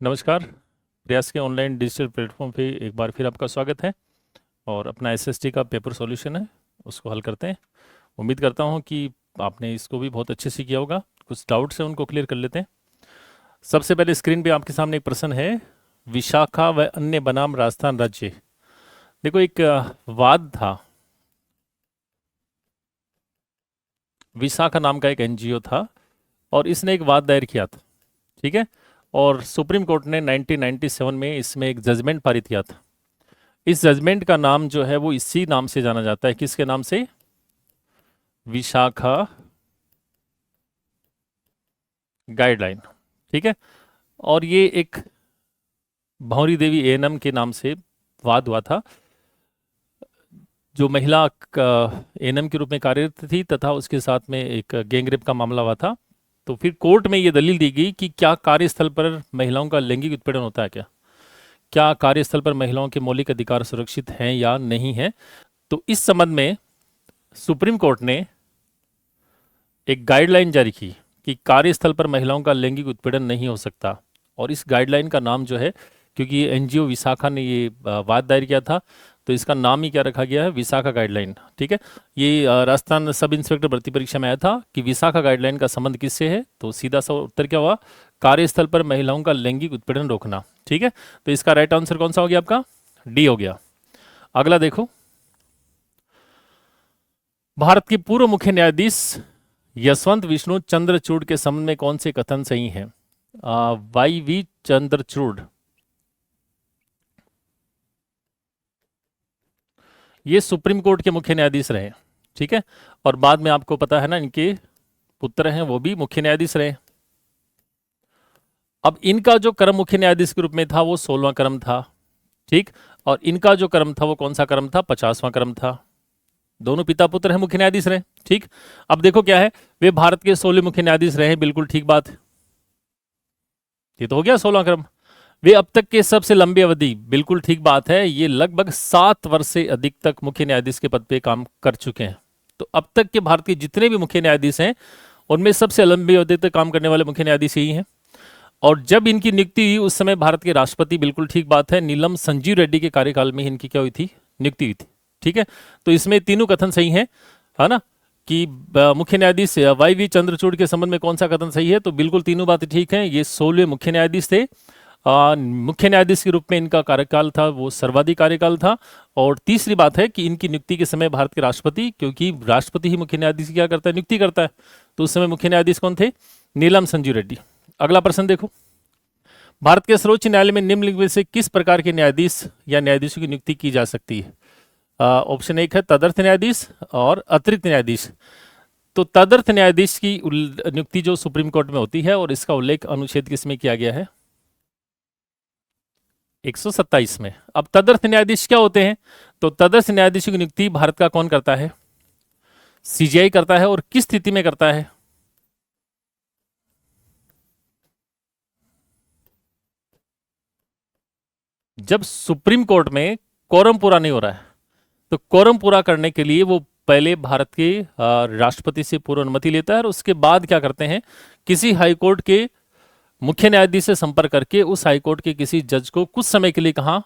नमस्कार। प्रयास के ऑनलाइन डिजिटल प्लेटफॉर्म पे एक बार फिर आपका स्वागत है। और अपना एसएसटी का पेपर सॉल्यूशन है, उसको हल करते हैं। उम्मीद करता हूँ कि आपने इसको भी बहुत अच्छे से किया होगा। कुछ डाउट्स हैं, उनको क्लियर कर लेते हैं। सबसे पहले स्क्रीन पे आपके सामने एक प्रश्न है, विशाखा व अन्य बनाम राजस्थान राज्य। देखो, एक वाद था। विशाखा नाम का एक एनजीओ था और इसने एक वाद दायर किया था। ठीक है। और सुप्रीम कोर्ट ने 1997 में इसमें एक जजमेंट पारित किया था। इस जजमेंट का नाम जो है वो इसी नाम से जाना जाता है। किसके नाम से? विशाखा गाइडलाइन। ठीक है। और ये एक भंवरी देवी एएनएम के नाम से वाद हुआ था, जो महिला एएनएम के रूप में कार्यरत थी, तथा उसके साथ में एक गैंगरेप का मामला हुआ था। तो फिर कोर्ट में ये दलील दी गई कि क्या कार्यस्थल पर महिलाओं का लैंगिक उत्पीड़न होता है, क्या कार्यस्थल पर महिलाओं के मौलिक अधिकार सुरक्षित हैं या नहीं है। तो इस संबंध में सुप्रीम कोर्ट ने एक गाइडलाइन जारी की कि कार्यस्थल पर महिलाओं का लैंगिक उत्पीड़न नहीं हो सकता। और इस गाइडलाइन का नाम जो है, क्योंकि ये एनजीओ विशाखा ने ये वाद दायर किया था, तो इसका नाम ही क्या रखा गया है? विशाखा गाइडलाइन। ठीक है। ये राजस्थान सब इंस्पेक्टर भर्ती परीक्षा में आया था कि विशाखा गाइडलाइन का संबंध किससे है। तो सीधा सा उत्तर क्या हुआ? कार्यस्थल पर महिलाओं का लैंगिक उत्पीड़न रोकना। ठीक है। तो इसका राइट आंसर कौन सा हो गया आपका? डी हो गया। अगला देखो, भारत के पूर्व मुख्य न्यायाधीश यशवंत विष्णु चंद्रचूड़ के संबंध में कौन से कथन सही हैं? वाई वी चंद्रचूड़, ये सुप्रीम कोर्ट के मुख्य न्यायाधीश रहे। ठीक है। और बाद में आपको पता है ना, इनके पुत्र हैं वो भी मुख्य न्यायाधीश रहे। अब इनका जो क्रम मुख्य न्यायाधीश के रूप में था वो 16वां क्रम था। ठीक। और इनका जो क्रम था वो कौन सा क्रम था? 50वां क्रम था। दोनों पिता पुत्र हैं, मुख्य न्यायाधीश रहे। ठीक। अब देखो क्या है, वे भारत के 16 मुख्य न्यायाधीश रहे। बिल्कुल ठीक बात है, ये तो हो गया 16वां क्रम। वे अब तक के सबसे लंबी अवधि, बिल्कुल ठीक बात है, ये लगभग 7 वर्ष से अधिक तक मुख्य न्यायाधीश के पद पे काम कर चुके हैं। तो अब तक के भारत के जितने भी मुख्य न्यायाधीश हैं उनमें सबसे लंबी अवधि तक काम करने वाले मुख्य न्यायाधीश यही हैं। और जब इनकी नियुक्ति हुई उस समय भारत के राष्ट्रपति, बिल्कुल ठीक बात है, नीलम संजीव रेड्डी के कार्यकाल में इनकी क्या हुई थी? नियुक्ति हुई थी। ठीक है। तो इसमें तीनों कथन सही हैं, है ना, कि मुख्य न्यायाधीश वाई वी चंद्रचूड़ के संबंध में कौन सा कथन सही है। तो बिल्कुल तीनों बातें ठीक हैं। ये 16वें मुख्य न्यायाधीश थे। मुख्य न्यायाधीश के रूप में इनका कार्यकाल था वो सर्वाधिक कार्यकाल था। और तीसरी बात है कि इनकी नियुक्ति के समय भारत के राष्ट्रपति, क्योंकि राष्ट्रपति ही मुख्य न्यायाधीश की क्या करता है? नियुक्ति करता है। तो उस समय मुख्य न्यायाधीश कौन थे? नीलम संजीव रेड्डी। अगला प्रश्न देखो, भारत के सर्वोच्च न्यायालय में निम्नलिखित में से किस प्रकार के न्यायाधीश या न्यायाधीशों की नियुक्ति की जा सकती है? ऑप्शन एक है तदर्थ न्यायाधीश और अतिरिक्त न्यायाधीश। तो तदर्थ न्यायाधीश की नियुक्ति जो सुप्रीम कोर्ट में होती है, और इसका उल्लेख अनुच्छेद किसमें किया गया है? 127 में। अब तदर्थ न्यायाधीश क्या होते हैं? तो तदर्थ न्यायाधीशों की नियुक्ति भारत का कौन करता है? सीजीआई करता है। और किस स्थिति में करता है? जब सुप्रीम कोर्ट में कोरम पूरा नहीं हो रहा है। तो कोरम पूरा करने के लिए वो पहले भारत के राष्ट्रपति से पूर्व अनुमति लेता है, और उसके बाद क्या करते हैं, किसी हाईकोर्ट के मुख्य न्यायाधीश से संपर्क करके उस हाईकोर्ट के किसी जज को कुछ समय के लिए कहाँ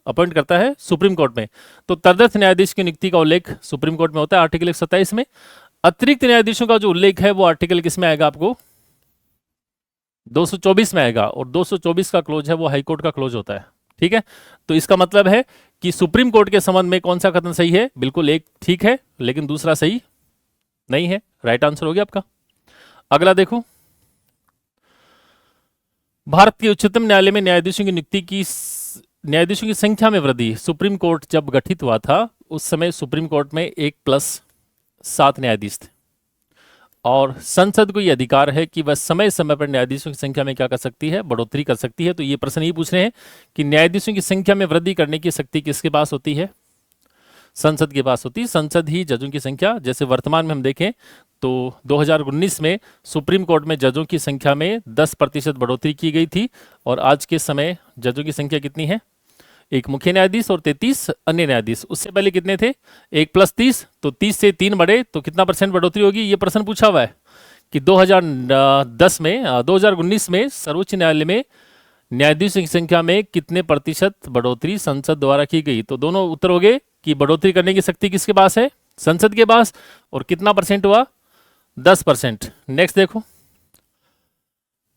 अपॉइंट करता है? सुप्रीम कोर्ट में। तो तदर्थ न्यायाधीश की नियुक्ति का उल्लेख सुप्रीम कोर्ट में होता है, आर्टिकल 127 में। अतिरिक्त न्यायाधीशों का जो उल्लेख है वो आर्टिकल किस में आएगा आपको? 224 में आएगा। और 224 का क्लोज है वो हाईकोर्ट का क्लोज होता है। ठीक है। तो इसका मतलब है कि सुप्रीम कोर्ट के संबंध में कौन सा कथन सही है? बिल्कुल एक ठीक है, लेकिन दूसरा सही नहीं है। राइट आंसर हो गया आपका। अगला देखो, भारत के उच्चतम न्यायालय में न्यायाधीशों की संख्या में वृद्धि। सुप्रीम कोर्ट जब गठित हुआ था उस समय सुप्रीम कोर्ट में 1+7 न्यायाधीश थे। और संसद को यह अधिकार है कि वह समय समय पर न्यायाधीशों की संख्या में क्या कर सकती है? बढ़ोतरी कर सकती है। तो ये प्रश्न ये पूछ रहे हैं कि न्यायाधीशों की संख्या में वृद्धि करने की शक्ति किसके पास होती है? संसद के पास होती है। संसद ही जजों की संख्या, जैसे वर्तमान में हम देखें तो 2019 में सुप्रीम कोर्ट में जजों की संख्या में 10% बढ़ोतरी की गई थी। और आज के समय जजों की संख्या कितनी है? एक मुख्य न्यायाधीश और 33 अन्य न्यायाधीश। उससे पहले कितने थे? 1+30। तो 30 से 3 बढ़े तो कितना % बढ़ोतरी होगी? ये प्रश्न पूछा हुआ है कि 2019 में सर्वोच्च न्यायालय में न्यायाधीशों की संख्या में कितने प्रतिशत बढ़ोतरी संसद द्वारा की गई? तो दोनों उत्तर हो गए कि बढ़ोतरी करने की शक्ति किसके पास है? संसद के पास। और कितना परसेंट हुआ? 10%। नेक्स्ट देखो,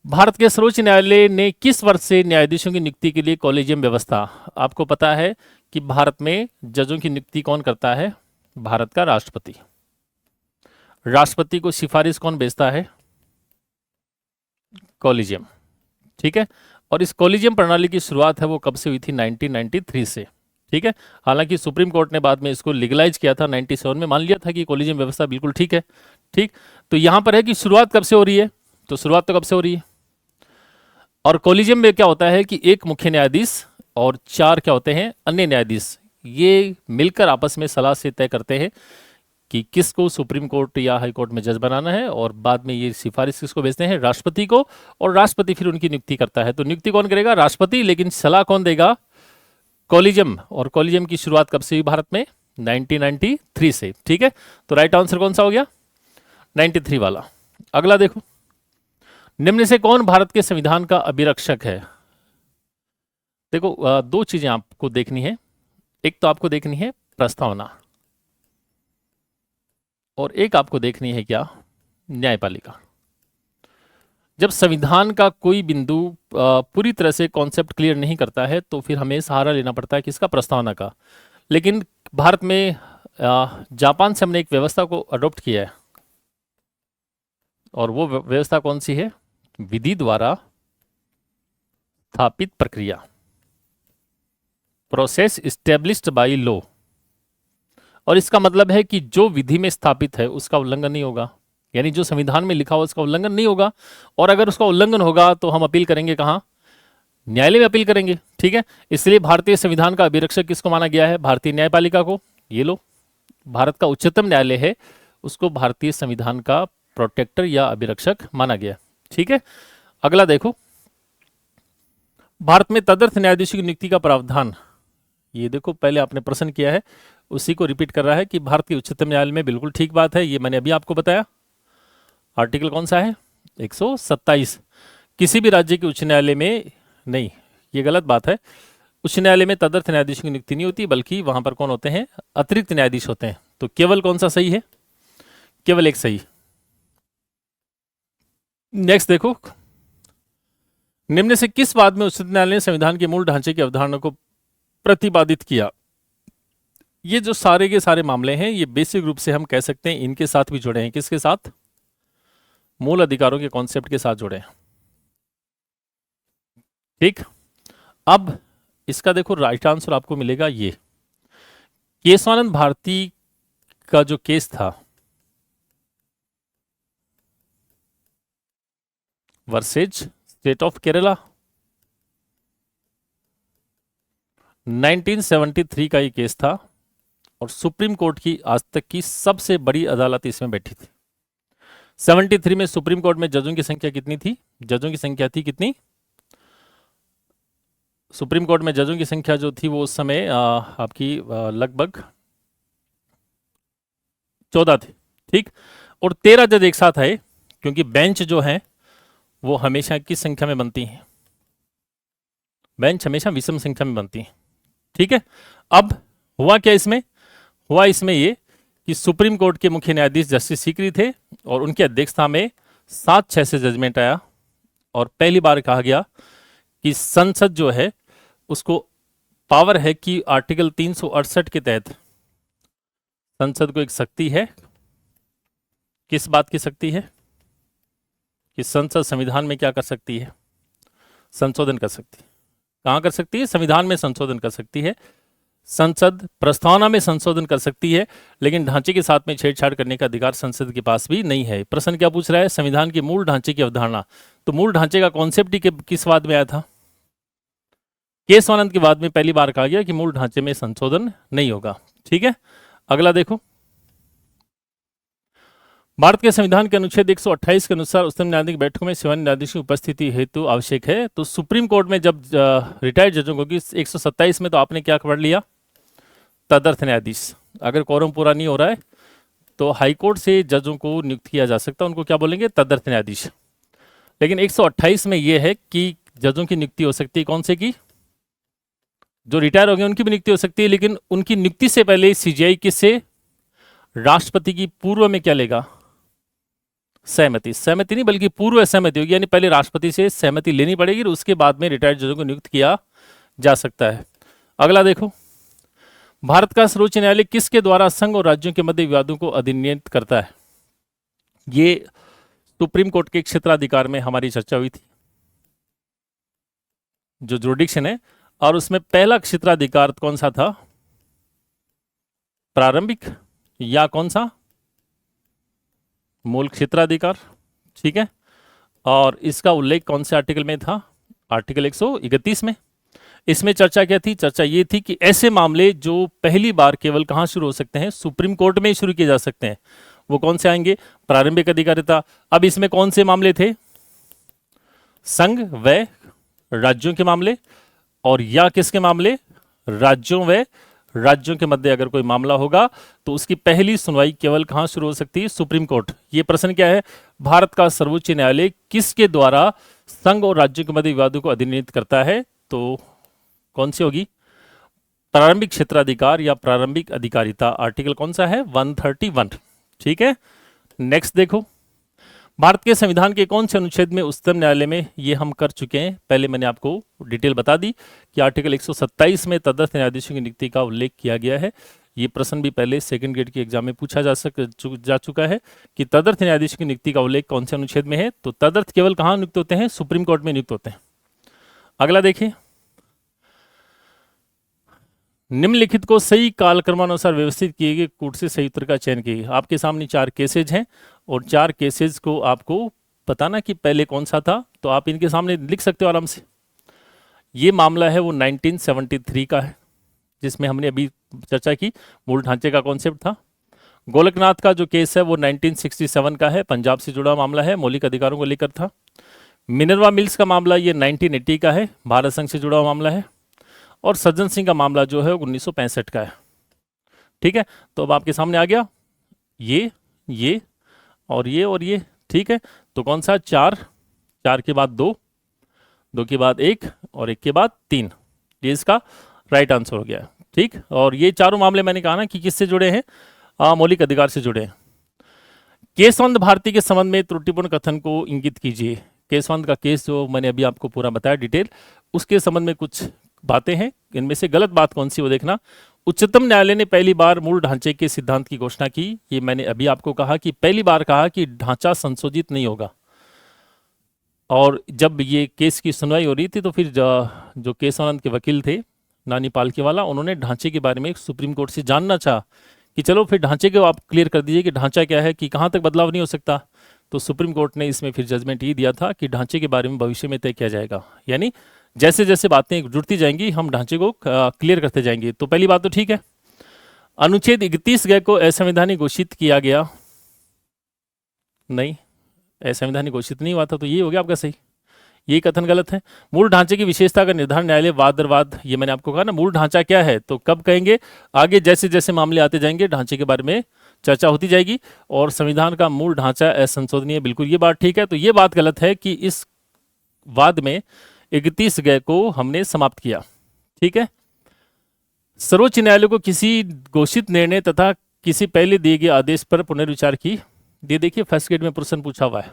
भारत के सर्वोच्च न्यायालय ने किस वर्ष से न्यायाधीशों की नियुक्ति के लिए कॉलेजियम व्यवस्था? आपको पता है कि भारत में जजों की नियुक्ति कौन करता है? भारत का राष्ट्रपति। राष्ट्रपति को सिफारिश कौन भेजता है? कॉलेजियम। ठीक है। और इस कॉलेजियम प्रणाली की शुरुआत है वो कब से हुई थी? 1993 से। ठीक है। हालांकि सुप्रीम कोर्ट ने बाद में इसको लीगलाइज किया था 97 में, मान लिया था कि कॉलेजियम व्यवस्था बिल्कुल ठीक है। ठीक। तो यहां पर है कि शुरुआत कब से हो रही है? तो शुरुआत तो कब से हो रही है? और कॉलेजियम में क्या होता है कि एक मुख्य न्यायाधीश और 4 क्या होते हैं? अन्य न्यायाधीश। ये मिलकर आपस में सलाह से तय करते हैं कि किसको सुप्रीम कोर्ट या हाई कोर्ट में जज बनाना है, और बाद में ये सिफारिश किसको भेजते हैं? राष्ट्रपति को। और राष्ट्रपति फिर उनकी नियुक्ति करता है। तो नियुक्ति कौन करेगा? राष्ट्रपति। लेकिन सलाह कौन देगा? कॉलेजियम। और कॉलेजियम की शुरुआत कब से हुई भारत में? 1993 से। ठीक है। तो राइट आंसर कौन सा हो गया? 93 वाला। अगला देखो, निम्न से कौन भारत के संविधान का अभिरक्षक है? देखो, दो चीजें आपको देखनी है। एक तो आपको देखनी है प्रस्तावना, और एक आपको देखनी है क्या? न्यायपालिका। जब संविधान का कोई बिंदु पूरी तरह से कॉन्सेप्ट क्लियर नहीं करता है तो फिर हमें सहारा लेना पड़ता है किसका? प्रस्तावना का। लेकिन भारत में जापान से हमने एक व्यवस्था को अडॉप्ट किया है, और वो व्यवस्था कौन सी है? विधि द्वारा स्थापित प्रक्रिया, प्रोसेस इस्टेब्लिश्ड बाय लॉ। और इसका मतलब है कि जो विधि में स्थापित है उसका उल्लंघन नहीं होगा, यानी जो संविधान में लिखा हुआ उसका उल्लंघन नहीं होगा। और अगर उसका उल्लंघन होगा तो हम अपील करेंगे कहाँ? न्यायालय में अपील करेंगे। ठीक है। इसलिए भारतीय संविधान का अभिरक्षक किसको माना गया है? भारतीय न्यायपालिका को। ये लो, भारत का उच्चतम न्यायालय है, उसको भारतीय संविधान का प्रोटेक्टर या अभिरक्षक माना गया। ठीक है। अगला देखो, भारत में तदर्थ न्यायाधीशों की नियुक्ति का प्रावधान। ये देखो, पहले आपने प्रश्न किया है उसी को रिपीट कर रहा है कि भारत के उच्चतम न्यायालय में, बिल्कुल ठीक बात है, ये मैंने अभी आपको बताया। आर्टिकल कौन सा है? 127। किसी भी राज्य के उच्च न्यायालय में नहीं, ये गलत बात है। उच्च न्यायालय में तदर्थ न्यायाधीशों की नियुक्ति नहीं होती, बल्कि वहां पर कौन होते हैं? अतिरिक्त न्यायाधीश होते हैं। तो केवल कौन सा सही है? केवल एक सही। नेक्स्ट देखो, निम्न से किस बात में उच्चतम न्यायालय ने संविधान के मूल ढांचे की अवधारणा को प्रतिपादित किया? ये जो सारे के सारे मामले हैं, ये बेसिक रूप से हम कह सकते हैं इनके साथ भी जुड़े हैं। किसके साथ? मूल अधिकारों के कॉन्सेप्ट के साथ जुड़े हैं। ठीक। अब इसका देखो, राइट आंसर आपको मिलेगा ये। केशवानंद भारती का जो केस था वर्सेज स्टेट ऑफ केरला, 1973 का ये केस था, और सुप्रीम कोर्ट की आज तक की सबसे बड़ी अदालत इसमें बैठी थी। 73 में सुप्रीम कोर्ट में जजों की संख्या कितनी थी? जजों की संख्या थी कितनी? सुप्रीम कोर्ट में जजों की संख्या जो थी वो उस समय आपकी लगभग 14 थी। ठीक। और 13 जज एक साथ आए, क्योंकि बेंच जो है वो हमेशा किस संख्या में बनती हैं? बेंच हमेशा विषम संख्या में बनती हैं। ठीक है। अब हुआ क्या इसमें? हुआ इसमें ये कि सुप्रीम कोर्ट के मुख्य न्यायाधीश जस्टिस सीकरी थे, और उनकी अध्यक्षता में 7-6 से जजमेंट आया, और पहली बार कहा गया कि संसद जो है उसको पावर है कि आर्टिकल 368 के तहत संसद को एक शक्ति है। किस बात की शक्ति है? कि संसद संविधान में क्या कर सकती है? संशोधन कर सकती है। कहाँ कर सकती है? संविधान में संशोधन कर सकती है। संसद प्रस्तावना में संशोधन कर सकती है, लेकिन ढांचे के साथ में छेड़छाड़ करने का अधिकार संसद के पास भी नहीं है। प्रश्न क्या पूछ रहा है? संविधान के मूल ढांचे की अवधारणा। तो मूल ढांचे का कॉन्सेप्ट ही किस वाद में आया था? केशवानंद के बाद में पहली बार कहा गया कि मूल ढांचे में संशोधन नहीं होगा। ठीक है। अगला देखो, भारत के संविधान के अनुच्छेद 128 के अनुसार उच्चतम न्यायालय की बैठकों में सेवानिवृत्त न्यायाधीश की उपस्थिति हेतु आवश्यक है। तो सुप्रीम कोर्ट में जब रिटायर्ड जजों को, 127 में तो आपने क्या पढ़ लिया? तदर्थ न्यायाधीश। अगर कोरम पूरा नहीं हो रहा है तो हाईकोर्ट से जजों को नियुक्त किया जा सकता है, उनको क्या बोलेंगे? तदर्थ न्यायाधीश। लेकिन 128 में यह है कि जजों की नियुक्ति हो सकती है, कौन से की? जो रिटायर हो गए उनकी भी नियुक्ति हो सकती है, लेकिन उनकी नियुक्ति से पहले सीजीआई किससे? राष्ट्रपति की पूर्व में क्या लेगा? सहमति। सहमति नहीं बल्कि पूर्व सहमति होगी, यानी पहले राष्ट्रपति से सहमति लेनी पड़ेगी और उसके बाद में रिटायर्ड जजों को नियुक्त किया जा सकता है। अगला देखो, भारत का सर्वोच्च न्यायालय किसके द्वारा संघ और राज्यों के मध्य विवादों को अधिनियमित करता है? ये सुप्रीम कोर्ट के क्षेत्राधिकार में हमारी चर्चा हुई थी, जो जुरिडिक्शन है, और उसमें पहला क्षेत्राधिकार कौन सा था? प्रारंभिक या कौन सा? मूल क्षेत्राधिकार। ठीक है, और इसका उल्लेख कौन से आर्टिकल में था? आर्टिकल 131 में। इसमें चर्चा क्या थी? चर्चा ये थी कि ऐसे मामले जो पहली बार केवल कहाँ शुरू हो सकते हैं? सुप्रीम कोर्ट में ही शुरू किए जा सकते हैं। वो कौन से आएंगे? प्रारंभिक अधिकारिता। अब इसमें कौन से मामले थे? संघ व राज्यों के मामले, और या किसके मामले? राज्यों व राज्यों के मध्य अगर कोई मामला होगा तो उसकी पहली सुनवाई केवल कहां शुरू हो सकती है? Supreme court. ये प्रश्न क्या है? भारत का सर्वोच्च न्यायालय किसके द्वारा संघ और राज्यों के मध्य विवादों को अधिनियमित करता है? तो कौन सी होगी? प्रारंभिक क्षेत्राधिकार या प्रारंभिक अधिकारिता। आर्टिकल कौन सा है? 131। ठीक है, नेक्स्ट देखो, भारत के संविधान के कौन से अनुच्छेद में उच्चतम न्यायालय में, ये हम कर चुके हैं, पहले मैंने आपको डिटेल बता दी कि आर्टिकल 127 में तदर्थ न्यायाधीशों की नियुक्ति का उल्लेख किया गया है। ये प्रश्न भी पहले सेकंड ग्रेड की एग्जाम में पूछा जा चुका है कि तदर्थ न्यायाधीशों की नियुक्ति का उल्लेख कौन से अनुच्छेद में है? तो तदर्थ केवल कहाँ नियुक्त होते हैं? सुप्रीम कोर्ट में नियुक्त होते हैं। अगला देखिए, निम्नलिखित को सही कालक्रमानुसार व्यवस्थित किए गए कूट से सही उत्तर का चयन कीजिए। आपके सामने 4 केसेज हैं और 4 केसेज को आपको बताना कि पहले कौन सा था, तो आप इनके सामने लिख सकते हो आराम से। ये मामला है वो 1973 का है, जिसमें हमने अभी चर्चा की, मूल ढांचे का कॉन्सेप्ट था। गोलकनाथ का जो केस है वो 1967 का है, पंजाब से जुड़ा मामला है, मौलिक अधिकारों को लेकर था। मिनर्वा मिल्स का मामला ये 1980 का है, भारत संघ से जुड़ा हुआ मामला है। और सज्जन सिंह का मामला जो है 1965 का है। ठीक है, तो अब आपके सामने आ गया ये और ये। ठीक है, तो कौन सा? 4, 4 के बाद 2, 2 के बाद 1 और 1 के बाद 3, ये इसका राइट आंसर हो गया। ठीक, और ये चारों मामले मैंने कहा ना कि किससे जुड़े हैं? मौलिक अधिकार से जुड़े हैं। केशवंत भारती के संबंध में त्रुटिपूर्ण कथन को इंगित कीजिए। केशवंत का केस जो मैंने अभी आपको पूरा बताया डिटेल, उसके संबंध में कुछ बातें हैं, इनमें से गलत बात कौन सी वो देखना। उच्चतम न्यायालय ने पहली बार मूल ढांचे के सिद्धांत की घोषणा की। ये मैंने अभी आपको कहा कि पहली बार कहा कि ढांचा संशोधित नहीं होगा। और जब ये केस की सुनवाई हो रही थी तो फिर जो केशवानंद के वकील थे, नानी पालकी वाला, उन्होंने ढांचे के बारे में सुप्रीम कोर्ट से जानना चाहा कि चलो फिर ढांचे को आप क्लियर कर दीजिए कि ढांचा क्या है, कि कहाँ तक बदलाव नहीं हो सकता। तो सुप्रीम कोर्ट ने इसमें फिर जजमेंट ये दिया था कि ढांचे के बारे में भविष्य में तय किया जाएगा, यानी जैसे जैसे बातें जुड़ती जाएंगी हम ढांचे को क्लियर करते जाएंगे। तो पहली बात तो ठीक है। अनुच्छेद 31 को असंवैधानिक घोषित किया गया नहीं, असंवैधानिक घोषित नहीं हुआ था, तो ये हो गया आपका सही। ये कथन गलत है। मूल ढांचे की विशेषता का निर्धारण न्यायालय वाद दर वाद, ये मैंने आपको कहा ना, मूल ढांचा क्या है तो कब कहेंगे? आगे जैसे जैसे मामले आते जाएंगे ढांचे के बारे में चर्चा होती जाएगी। और संविधान का मूल ढांचा असंशोधनीय, बिल्कुल ये बात ठीक है। तो ये बात गलत है कि इस वाद में 31 को हमने समाप्त किया। ठीक है, सर्वोच्च न्यायालय को किसी घोषित निर्णय तथा किसी पहले दिए गए आदेश पर पुनर्विचार की, ये देखिए फर्स्ट ग्रेड में प्रश्न पूछा हुआ है,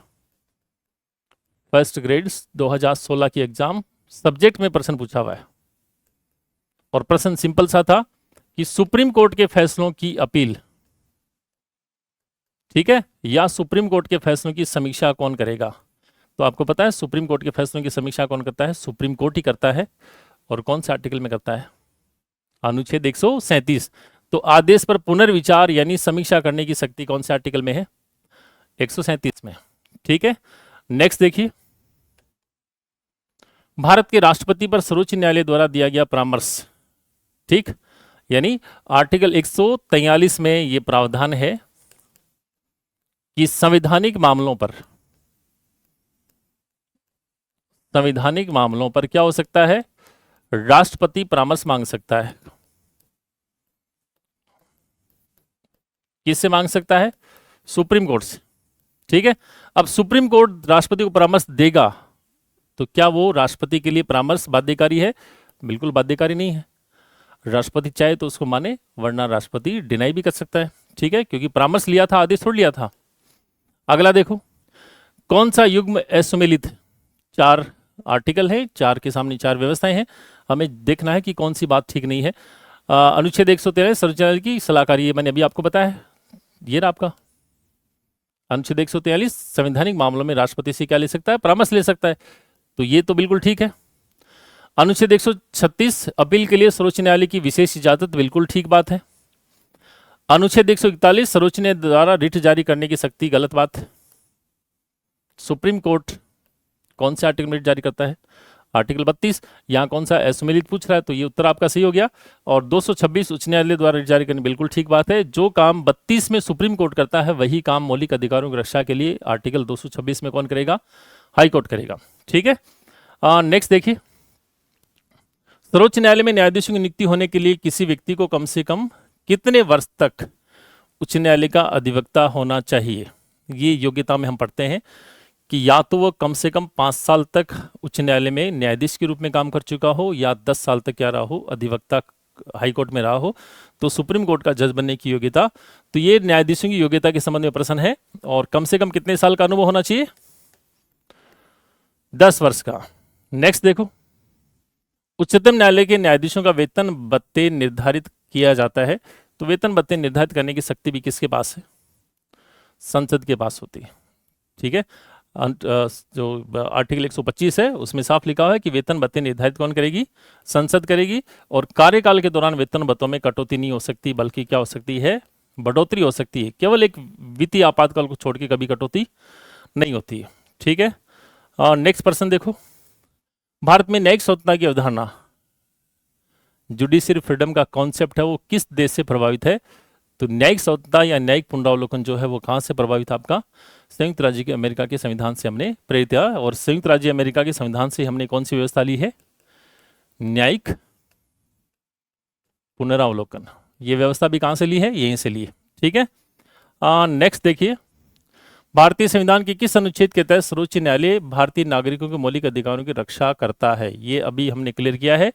फर्स्ट ग्रेड 2016 की एग्जाम सब्जेक्ट में प्रश्न पूछा हुआ है। और प्रश्न सिंपल सा था कि सुप्रीम कोर्ट के फैसलों की अपील, ठीक है, या सुप्रीम कोर्ट के फैसलों की समीक्षा कौन करेगा? तो आपको पता है सुप्रीम कोर्ट के फैसलों की समीक्षा कौन करता है? सुप्रीम कोर्ट ही करता है। और कौन से आर्टिकल में करता है? अनुच्छेद 137। तो आदेश पर पुनर्विचार यानी समीक्षा करने की शक्ति कौन से आर्टिकल में है? 137 में। ठीक है, नेक्स्ट देखिए, भारत के राष्ट्रपति पर सर्वोच्च न्यायालय द्वारा दिया गया परामर्श, ठीक, यानी आर्टिकल 143 में यह प्रावधान है कि संवैधानिक मामलों पर क्या हो सकता है? राष्ट्रपति परामर्श मांग सकता है। किससे मांग सकता है? सुप्रीम कोर्ट से। ठीक है, अब सुप्रीम कोर्ट राष्ट्रपति को परामर्श देगा तो क्या वो राष्ट्रपति के लिए परामर्श बाध्यकारी है? बिल्कुल बाध्यकारी नहीं है। राष्ट्रपति चाहे तो उसको माने, वरना राष्ट्रपति डिनाई भी कर सकता है। ठीक है, क्योंकि परामर्श लिया था, आदेश थोड़ा लिया था। अगला देखो, कौन सा युग्म असुमेलित? 4 आर्टिकल है, 4 के सामने 4 व्यवस्थाएं हैं, हमें देखना है कि कौन सी बात ठीक नहीं है। अनुच्छेद 113 सर्वोच्च न्यायालय की सलाहकारी, ये मैंने अभी आपको बताया है, ये रहा आपका अनुच्छेद 143, संवैधानिक मामलों में राष्ट्रपति से क्या ले सकता है? परामर्श ले सकता है, तो ये तो बिल्कुल ठीक है। अनुच्छेद 136, अपील के लिए सर्वोच्च न्यायालय की विशेष इजाजत, बिल्कुल ठीक बात है। अनुच्छेद 141, सर्वोच्च न्यायालय द्वारा रिट जारी करने की शक्ति, गलत बात है। सुप्रीम कोर्ट कौन से आर्टिकल में रिट जारी करता है? आर्टिकल 32। यहाँ कौन सा असुमेलित पूछ रहा है, तो ये उत्तर आपका सही हो गया। और 226, उच्च न्यायालय द्वारा रिट जारी करनी, बिल्कुल ठीक बात है। जो काम 32 में सुप्रीम कोर्ट करता है, वही काम मौलिक अधिकारों की रक्षा के लिए आर्टिकल 226 में कौन करेगा? हाई कोर्ट करेगा। ठीक है, नेक्स्ट देखिए, सर्वोच्च न्यायालय में न्यायाधीशों की नियुक्ति होने के लिए किसी व्यक्ति को कम से कम कितने वर्ष तक उच्च न्यायालय का अधिवक्ता होना चाहिए? ये योग्यता में हम पढ़ते हैं कि या तो वो कम से कम 5 साल तक उच्च न्यायालय में न्यायाधीश के रूप में काम कर चुका हो, या 10 साल तक क्या रहा हो, अधिवक्ता हाई कोर्ट में रहा हो। तो सुप्रीम कोर्ट का जज बनने की योग्यता, तो ये न्यायाधीशों की योग्यता के संबंध में प्रश्न है। और कम से कम कितने साल का अनुभव होना चाहिए? 10 वर्ष का। नेक्स्ट देखो, उच्चतम न्यायालय के न्यायाधीशों का वेतन भत्ते निर्धारित किया जाता है, तो वेतन भत्ते निर्धारित करने की शक्ति भी किसके पास है? संसद के पास होती है। ठीक है, जो आर्टिकल 125 है उसमें साफ लिखा हुआ है कि वेतन भत्ते निर्धारित कौन करेगी? संसद करेगी। और कार्यकाल के दौरान वेतन भत्तों में कटौती नहीं हो सकती, बल्कि क्या हो सकती है? बढ़ोतरी हो सकती है। केवल एक वित्तीय आपातकाल को छोड़ के कभी कटौती नहीं होती है। ठीक है, नेक्स्ट प्रश्न देखो, भारत में न्यायिक स्वतंत्रता की अवधारणा, जुडिशियल फ्रीडम का कॉन्सेप्ट है, वो किस देश से प्रभावित है? तो न्यायिक स्वतंत्रता या न्यायिक पुनरावलोकन जो है वो कहाँ से प्रभावित है? आपका संयुक्त राज्य के अमेरिका के संविधान से हमने प्रेरित है। और संयुक्त राज्य अमेरिका के संविधान से हमने कौन सी व्यवस्था ली है? न्यायिक पुनरावलोकन। ये व्यवस्था भी कहाँ से ली है? यहीं से ली है। ठीक है, नेक्स्ट देखिए, भारतीय संविधान के किस अनुच्छेद के तहत सर्वोच्च न्यायालय भारतीय नागरिकों के मौलिक अधिकारों की रक्षा करता है? ये अभी हमने क्लियर किया है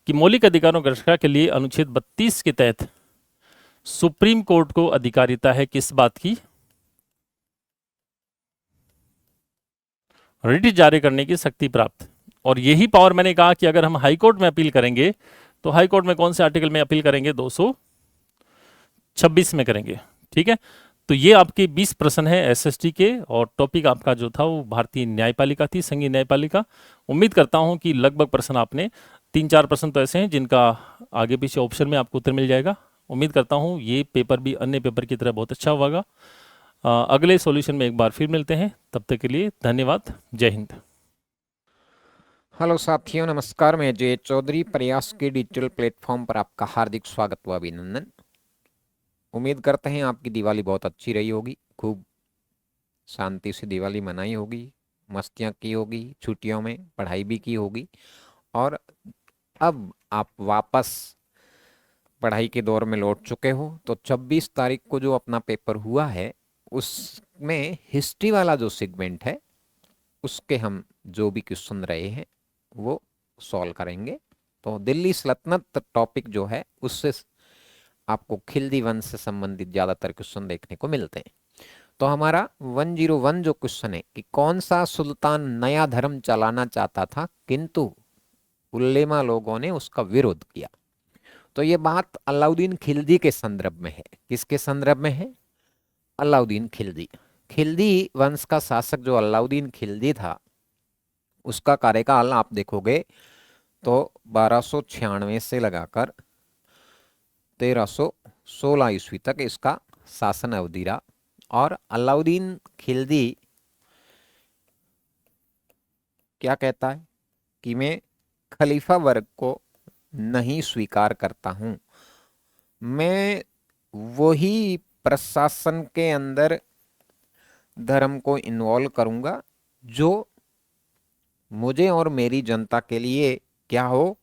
कि मौलिक अधिकारों की रक्षा के लिए अनुच्छेद 32 के तहत सुप्रीम कोर्ट को अधिकारिता है किस बात की? रिट जारी करने की शक्ति प्राप्त। और यही पावर मैंने कहा कि अगर हम हाई कोर्ट में अपील करेंगे, तो हाई कोर्ट में कौन से आर्टिकल में अपील करेंगे? 226 में करेंगे। ठीक है, तो ये आपके 20 प्रश्न है एसएसटी के, और टॉपिक आपका जो था वो भारतीय न्यायपालिका थी, संघीय न्यायपालिका। उम्मीद करता हूं कि लगभग प्रश्न आपने, 3-4 प्रश्न तो ऐसे हैं जिनका आगे पीछे ऑप्शन में आपको उत्तर मिल जाएगा। उम्मीद करता हूं ये पेपर भी अन्य पेपर की तरह बहुत अच्छा होगा। अगले सॉल्यूशन में एक बार फिर मिलते हैं, तब तक के लिए धन्यवाद। जय हिंद। हेलो साथियों, नमस्कार। मैं जय चौधरी, प्रयास के डिजिटल प्लेटफॉर्म पर आपका हार्दिक स्वागत व अभिनंदन। उम्मीद करते हैं आपकी दिवाली बहुत अच्छी रही होगी, खूब शांति से दिवाली मनाई होगी, मस्तियाँ की होगी, छुट्टियों में पढ़ाई भी की होगी, और अब आप वापस पढ़ाई के दौर में लौट चुके हो। तो 26 तारीख को जो अपना पेपर हुआ है, उसमें हिस्ट्री वाला जो सेगमेंट है, उसके हम जो भी क्वेश्चन रहे हैं वो सॉल्व करेंगे। तो दिल्ली सल्तनत टॉपिक जो है, उससे आपको खिलजी वंश से संबंधित ज़्यादातर क्वेश्चन देखने को मिलते हैं। तो हमारा 101 जो क्वेश्चन है कि कौन सा सुल्तान नया धर्म चलाना चाहता था, किंतु उल्लेमा लोगों ने उसका विरोध किया। तो ये बात अलाउद्दीन खिलजी के संदर्भ में है। किसके संदर्भ में है? अलाउद्दीन खिलजी। खिलजी वंश का शासक जो अलाउद्दीन खिलजी था, उसका कार्यकाल आप देखोगे तो 1296 से लगाकर 1316 ईस्वी तक इसका शासन अवधि रहा। और अलाउद्दीन खिलजी क्या कहता है कि मैं खलीफा वर्ग को नहीं स्वीकार करता हूं, मैं वही प्रशासन के अंदर धर्म को इन्वॉल्व करूंगा जो मुझे और मेरी जनता के लिए क्या हो,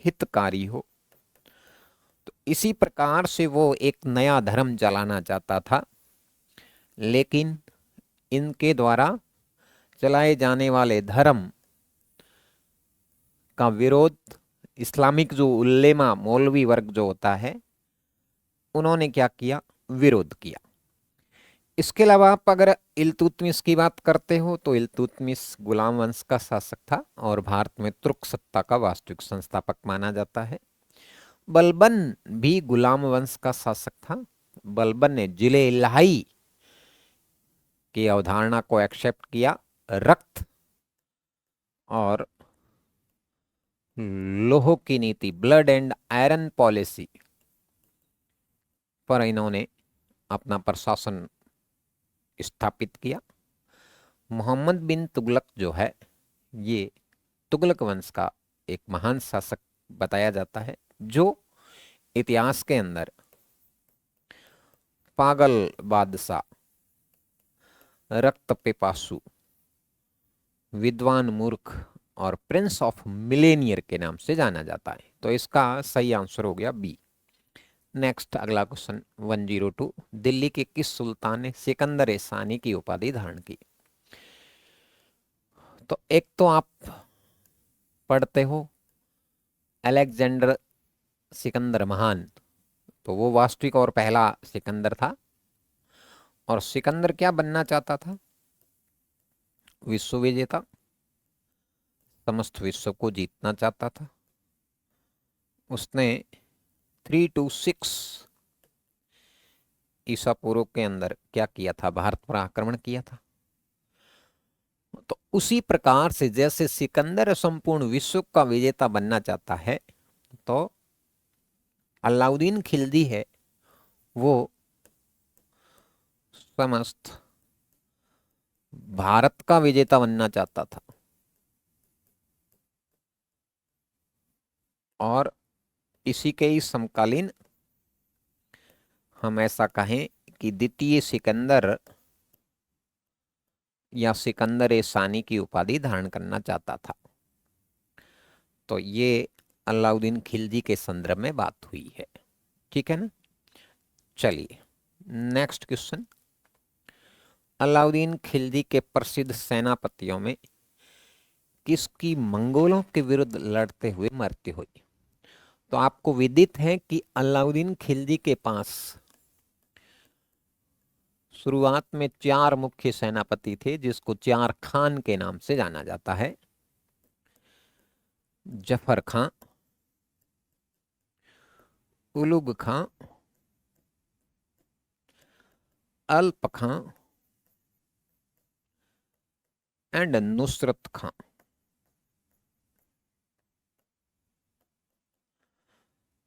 हितकारी हो। तो इसी प्रकार से वो एक नया धर्म चलाना चाहता था, लेकिन इनके द्वारा चलाए जाने वाले धर्म इसका विरोध इस्लामिक जो उल्लेमा मौलवी वर्ग जो होता है उन्होंने क्या किया, विरोध किया। इसके अलावा आप अगर इल्तुतमिश की बात करते हो तो इल्तुतमिश गुलाम वंश का शासक था और भारत में तुर्क सत्ता का वास्तविक संस्थापक माना जाता है। बलबन भी गुलाम वंश का शासक था। बलबन ने जिले इलाही की अवधारणा को एक्सेप्ट किया। रक्त और लोह की नीति, ब्लड एंड आयरन पॉलिसी पर इन्होंने अपना प्रशासन स्थापित किया। मोहम्मद बिन तुगलक जो है ये तुगलक वंश का एक महान शासक बताया जाता है, जो इतिहास के अंदर पागल बादशाह, रक्त पिपासु, विद्वान मूर्ख और प्रिंस ऑफ मिलेनियर के नाम से जाना जाता है। तो इसका सही आंसर हो गया बी। नेक्स्ट अगला क्वेश्चन 102, दिल्ली के किस सुल्तान ने सिकंदर ए सानी की उपाधि धारण की? तो एक तो आप पढ़ते हो अलेक्जेंडर सिकंदर महान, तो वो वास्तविक और पहला सिकंदर था। और सिकंदर क्या बनना चाहता था? विश्व विजेता, समस्त विश्व को जीतना चाहता था। उसने 326 ईसा पूर्व के अंदर क्या किया था? भारत पर आक्रमण किया था। तो उसी प्रकार से जैसे सिकंदर संपूर्ण विश्व का विजेता बनना चाहता है, तो अलाउद्दीन खिलजी है वो समस्त भारत का विजेता बनना चाहता था। और इसी के ही समकालीन हम ऐसा कहें कि द्वितीय सिकंदर या सिकंदर ए सानी की उपाधि धारण करना चाहता था। तो ये अलाउद्दीन खिलजी के संदर्भ में बात हुई है, ठीक है ना। चलिए नेक्स्ट क्वेश्चन, अलाउद्दीन खिलजी के प्रसिद्ध सेनापतियों में किसकी मंगोलों के विरुद्ध लड़ते हुए मृत्यु हुई? तो आपको विदित है कि अलाउद्दीन खिलजी के पास शुरुआत में 4 मुख्य सेनापति थे, जिसको 4 खान के नाम से जाना जाता है। जफर खां, उलुग खां, अल्प खां एंड नुसरत खां।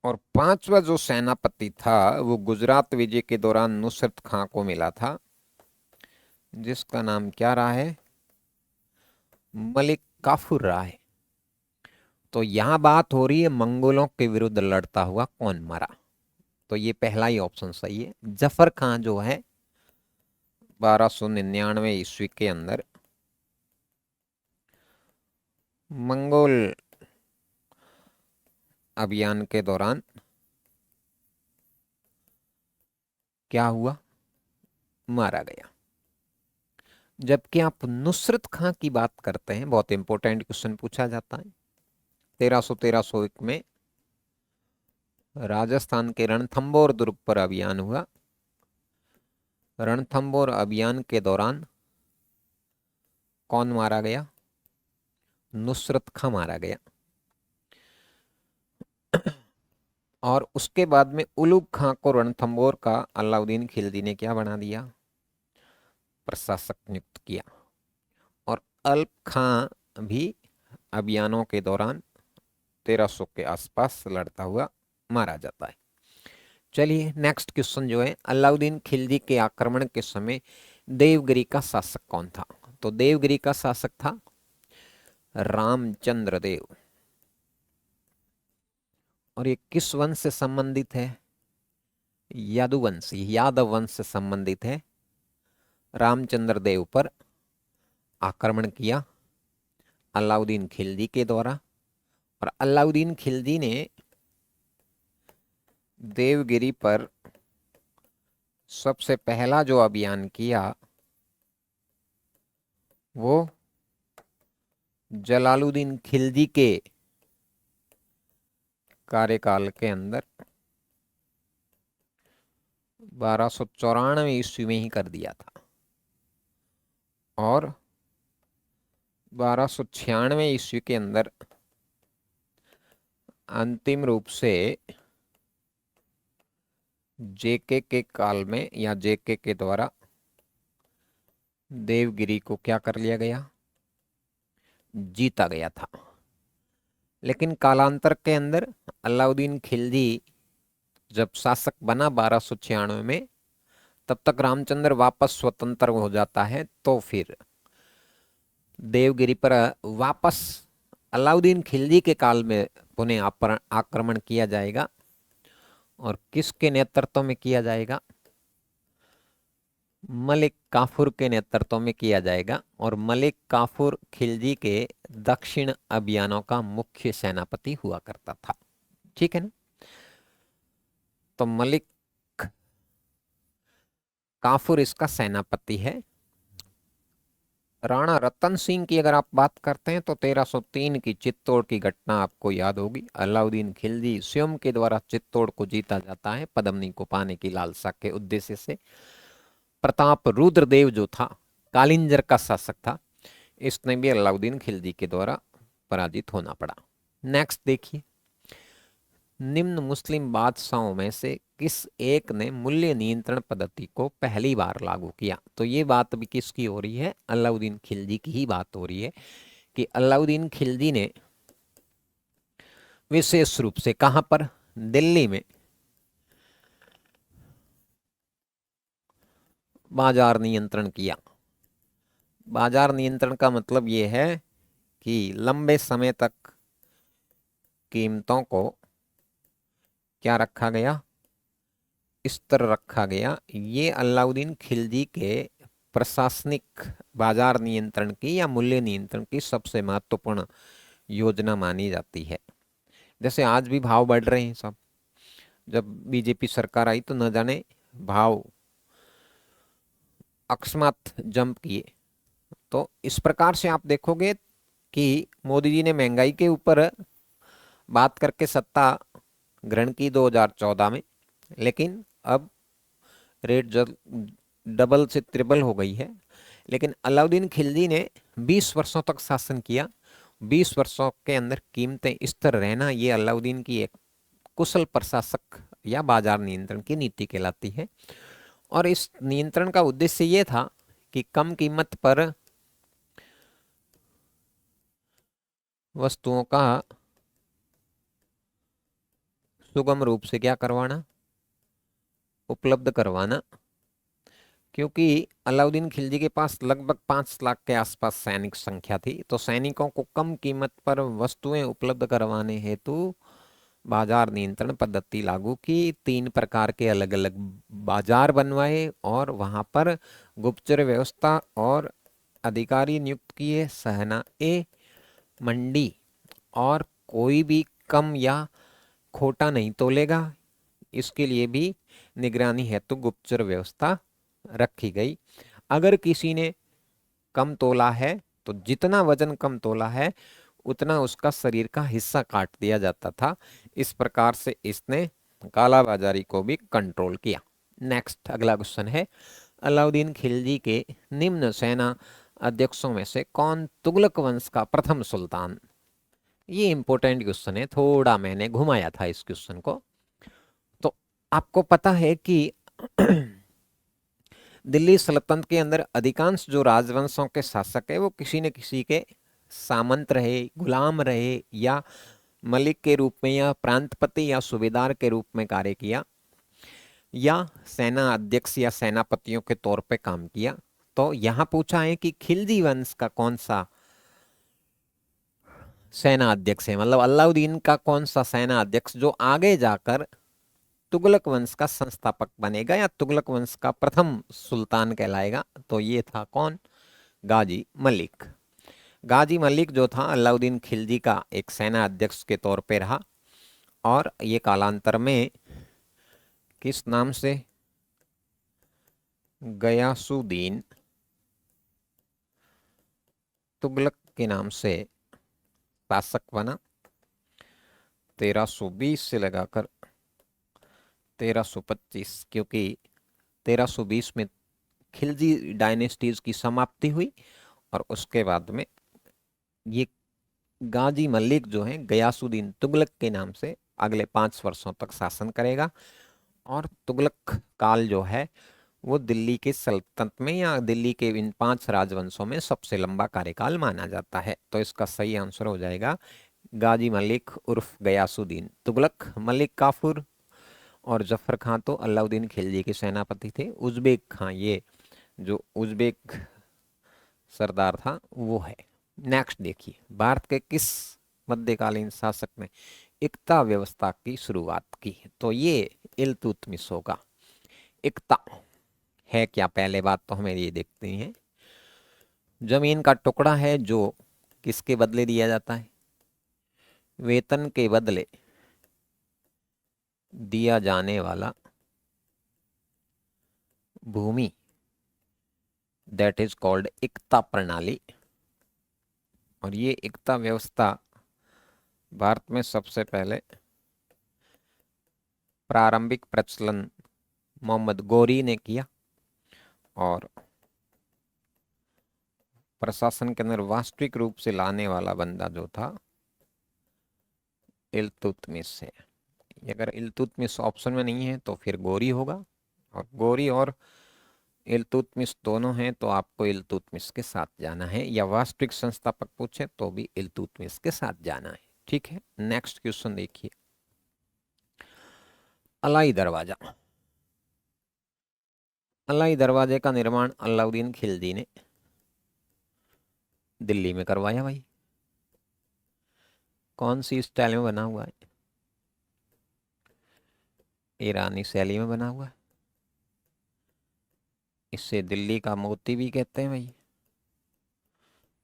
और 5वां जो सेनापति था वो गुजरात विजय के दौरान नुसरत खां को मिला था, जिसका नाम क्या रहा है? मलिक काफूर रहा है। तो यहां बात हो रही है मंगोलों के विरुद्ध लड़ता हुआ कौन मरा, तो ये पहला ही ऑप्शन सही है। जफर खां जो है 1299 ईस्वी के अंदर मंगोल अभियान के दौरान क्या हुआ? मारा गया। जबकि आप नुसरत खां की बात करते हैं, बहुत इंपॉर्टेंट क्वेश्चन पूछा जाता है। 1301 में राजस्थान के रणथंबोर दुर्ग पर अभियान हुआ। रणथंबोर अभियान के दौरान कौन मारा गया? नुसरत खां मारा गया। और उसके बाद में उलुग खां को रणथंबोर का अलाउद्दीन खिलजी ने क्या बना दिया? प्रशासक नियुक्त किया। और अल्प खां भी अभियानों के दौरान 1300 के आसपास लड़ता हुआ मारा जाता है। चलिए नेक्स्ट क्वेश्चन जो है, अलाउद्दीन खिलजी के आक्रमण के समय देवगिरी का शासक कौन था? तो देवगिरी का शासक था रामचंद्र देव। और ये किस वंश से संबंधित है? यादुवंशी, यादव वंश से संबंधित है। रामचंद्र देव पर आक्रमण किया अलाउद्दीन खिलजी के द्वारा। और अलाउद्दीन खिलजी ने देवगिरी पर सबसे पहला जो अभियान किया वो जलालुद्दीन खिलजी के कार्यकाल के अंदर 1294 ईस्वी में ही कर दिया था और 1296 ईस्वी के अंदर अंतिम रूप से जेके के काल में या जेके के द्वारा देवगिरी को क्या कर लिया गया, जीता गया था। लेकिन कालांतर के अंदर अलाउद्दीन खिलजी जब शासक बना 1296 में, तब तक रामचंद्र वापस स्वतंत्र हो जाता है। तो फिर देवगिरी पर वापस अलाउद्दीन खिलजी के काल में पुनः आक्रमण किया जाएगा और किसके नेतृत्व में किया जाएगा, मलिक काफूर के नेतृत्व में किया जाएगा। और मलिक काफूर खिलजी के दक्षिण अभियानों का मुख्य सेनापति हुआ करता था। ठीक है ना। तो मलिक काफूर इसका सेनापति है। राणा रतन सिंह की अगर आप बात करते हैं तो 1303 की चित्तौड़ की घटना आपको याद होगी। अलाउद्दीन खिलजी स्वयं के द्वारा चित्तौड़ को जीता जाता है पद्मनी को पाने की लालसा के उद्देश्य से। प्रताप रुद्रदेव जो था, कालिंजर का शासक था, इसने भी अलाउद्दीन खिलजी के द्वारा पराजित होना पड़ा। नेक्स्ट देखिए, निम्न मुस्लिम बादशाहों में से किस एक ने मूल्य नियंत्रण पद्धति को पहली बार लागू किया। तो ये बात भी किसकी हो रही है, अलाउद्दीन खिलजी की ही बात हो रही है कि अलाउद्दीन खिलजी ने विशेष रूप से कहां पर, दिल्ली में बाजार नियंत्रण किया। बाजार नियंत्रण का मतलब यह है कि लंबे समय तक कीमतों को क्या रखा गया, स्थिर रखा गया। ये अलाउद्दीन खिलजी के प्रशासनिक बाजार नियंत्रण की या मूल्य नियंत्रण की सबसे महत्वपूर्ण योजना मानी जाती है। जैसे आज भी भाव बढ़ रहे हैं सब, जब बीजेपी सरकार आई तो न जाने भाव अकस्मात जंप किए। तो इस प्रकार से आप देखोगे कि मोदी जी ने महंगाई के ऊपर बात करके सत्ता ग्रहण की 2014 में, लेकिन अब रेट डबल से ट्रिपल हो गई है। लेकिन अलाउद्दीन खिलजी ने 20 वर्षों तक शासन किया। 20 वर्षों के अंदर कीमतें स्थिर रहना, ये अलाउद्दीन की एक कुशल प्रशासक या बाजार नियंत्रण की नीति कहलाती है। और इस नियंत्रण का उद्देश्य ये था कि कम कीमत पर वस्तुओं का सुगम रूप से क्या करवाना, उपलब्ध करवाना। क्योंकि अलाउद्दीन खिलजी के पास लगभग 5 लाख के आसपास सैनिक संख्या थी, तो सैनिकों को कम कीमत पर वस्तुएं उपलब्ध करवाने हेतु बाजार नियंत्रण पद्धति लागू की। 3 प्रकार के अलग अलग बाजार बनवाए और वहां पर गुप्तचर व्यवस्था और अधिकारी नियुक्त किए। सहना ए मंडी और कोई भी कम या खोटा नहीं तोलेगा, इसके लिए भी निगरानी हेतु गुप्तचर व्यवस्था रखी गई। अगर किसी ने कम तोला है तो जितना वजन कम तोला है उतना उसका शरीर का हिस्सा काट दिया जाता था। इस प्रकार से इसने कालाबाजारी को भी कंट्रोल किया। नेक्स्ट अगला क्वेश्चन है, अलाउद्दीन खिलजी के निम्न सेना अध्यक्षों में से कौन तुगलक वंश का प्रथम सुल्तान। ये इंपॉर्टेंट क्वेश्चन है, थोड़ा मैंने घुमाया था इस क्वेश्चन को। तो आपको पता है कि दिल्ली सल्तनत के अंदर अधिकांश जो राजवंशों के शासक है वो किसी न किसी के सामंत रहे, गुलाम रहे, या मलिक के रूप में या प्रांतपति या सूबेदार के रूप में कार्य किया, या सेना अध्यक्ष या सेनापतियों के तौर पे काम किया। तो यहां पूछा है कि खिलजी वंश का कौन सा सेना अध्यक्ष है, मतलब अलाउद्दीन का कौन सा सेना अध्यक्ष जो आगे जाकर तुगलक वंश का संस्थापक बनेगा या तुगलक वंश का प्रथम सुल्तान कहलाएगा। तो ये था कौन, गाजी मलिक। गाजी मलिक जो था अलाउद्दीन खिलजी का एक सेना अध्यक्ष के तौर पे रहा और ये कालांतर में किस नाम से, गयासुद्दीन तुगलक के नाम से शासक बना। 1320 से लगाकर 1325, क्योंकि 1320 में खिलजी डायनेस्टीज की समाप्ति हुई और उसके बाद में ये गाजी मलिक जो है गयासुद्दीन तुगलक के नाम से अगले 5 वर्षों तक शासन करेगा। और तुगलक काल जो है वो दिल्ली के सल्तनत में या दिल्ली के इन 5 राजवंशों में सबसे लंबा कार्यकाल माना जाता है। तो इसका सही आंसर हो जाएगा गाजी मलिक उर्फ गयासुद्दीन तुगलक। मलिक काफूर और जफर खां तो अलाउद्दीन खिलजी के सेनापति थे। उज़्बेक खां ये जो उज़्बेक सरदार था वो है। नेक्स्ट देखिए, भारत के किस मध्यकालीन शासक ने इक्ता व्यवस्था की शुरुआत की? तो ये इल्तुतमिश होगा। इक्ता है क्या? पहले बात तो हमें ये देखते हैं, जमीन का टुकड़ा है जो किसके बदले दिया जाता है? वेतन के बदले दिया जाने वाला भूमि, दैट इज कॉल्ड इक्ता प्रणाली। और ये इक्ता व्यवस्था भारत में सबसे पहले प्रारंभिक प्रचलन मोहम्मद गौरी ने किया और प्रशासन के अंदर वास्तविक रूप से लाने वाला बंदा जो था इल्तुतमिश है। अगर इल्तुतमिश ऑप्शन में नहीं है तो फिर गौरी होगा, और गौरी और इल्तुतमिश दोनों हैं तो आपको इल्तुतमिश के साथ जाना है, या वास्तविक संस्थापक पूछे तो भी इल्तुतमिश के साथ जाना है। ठीक है, नेक्स्ट क्वेश्चन देखिए, अलाई दरवाजा। अलाई दरवाजे का निर्माण अलाउद्दीन खिलजी ने दिल्ली में करवाया भाई। कौन सी स्टाइल में बना हुआ है? ईरानी शैली में बना हुआ है। इससे दिल्ली का मोती भी कहते हैं भाई,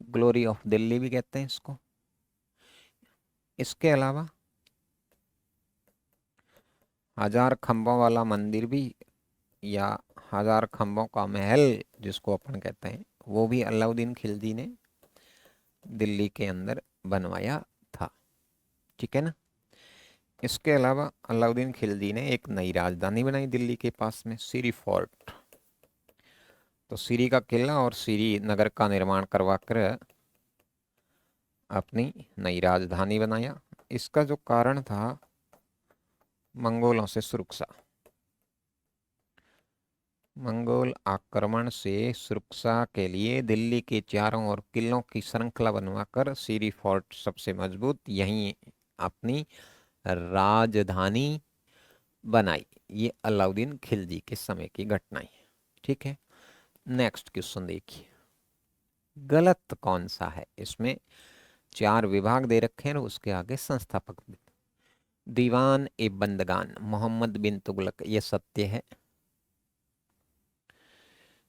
ग्लोरी ऑफ दिल्ली भी कहते हैं इसको। इसके अलावा 1000 खंभों वाला मंदिर भी, या 1000 खंभों का महल जिसको अपन कहते हैं, वो भी अलाउद्दीन खिलजी ने दिल्ली के अंदर बनवाया था। ठीक है ना। इसके अलावा अलाउद्दीन खिलजी ने एक नई राजधानी बनाई दिल्ली के पास में, सीरी फोर्ट। तो सीरी का किला और सीरी नगर का निर्माण करवाकर अपनी नई राजधानी बनाया। इसका जो कारण था मंगोलों से सुरक्षा, मंगोल आक्रमण से सुरक्षा के लिए दिल्ली के चारों ओर किलों की श्रृंखला बनवाकर सीरी फोर्ट सबसे मजबूत यहीं अपनी राजधानी बनाई। ये अलाउद्दीन खिलजी के समय की घटनाएं। ठीक है, नेक्स्ट क्वेश्चन देखिए, गलत कौन सा है? इसमें 4 विभाग दे रखे हैं और उसके आगे संस्थापक। दीवान ए बंदगान मोहम्मद बिन तुगलक, ये सत्य है।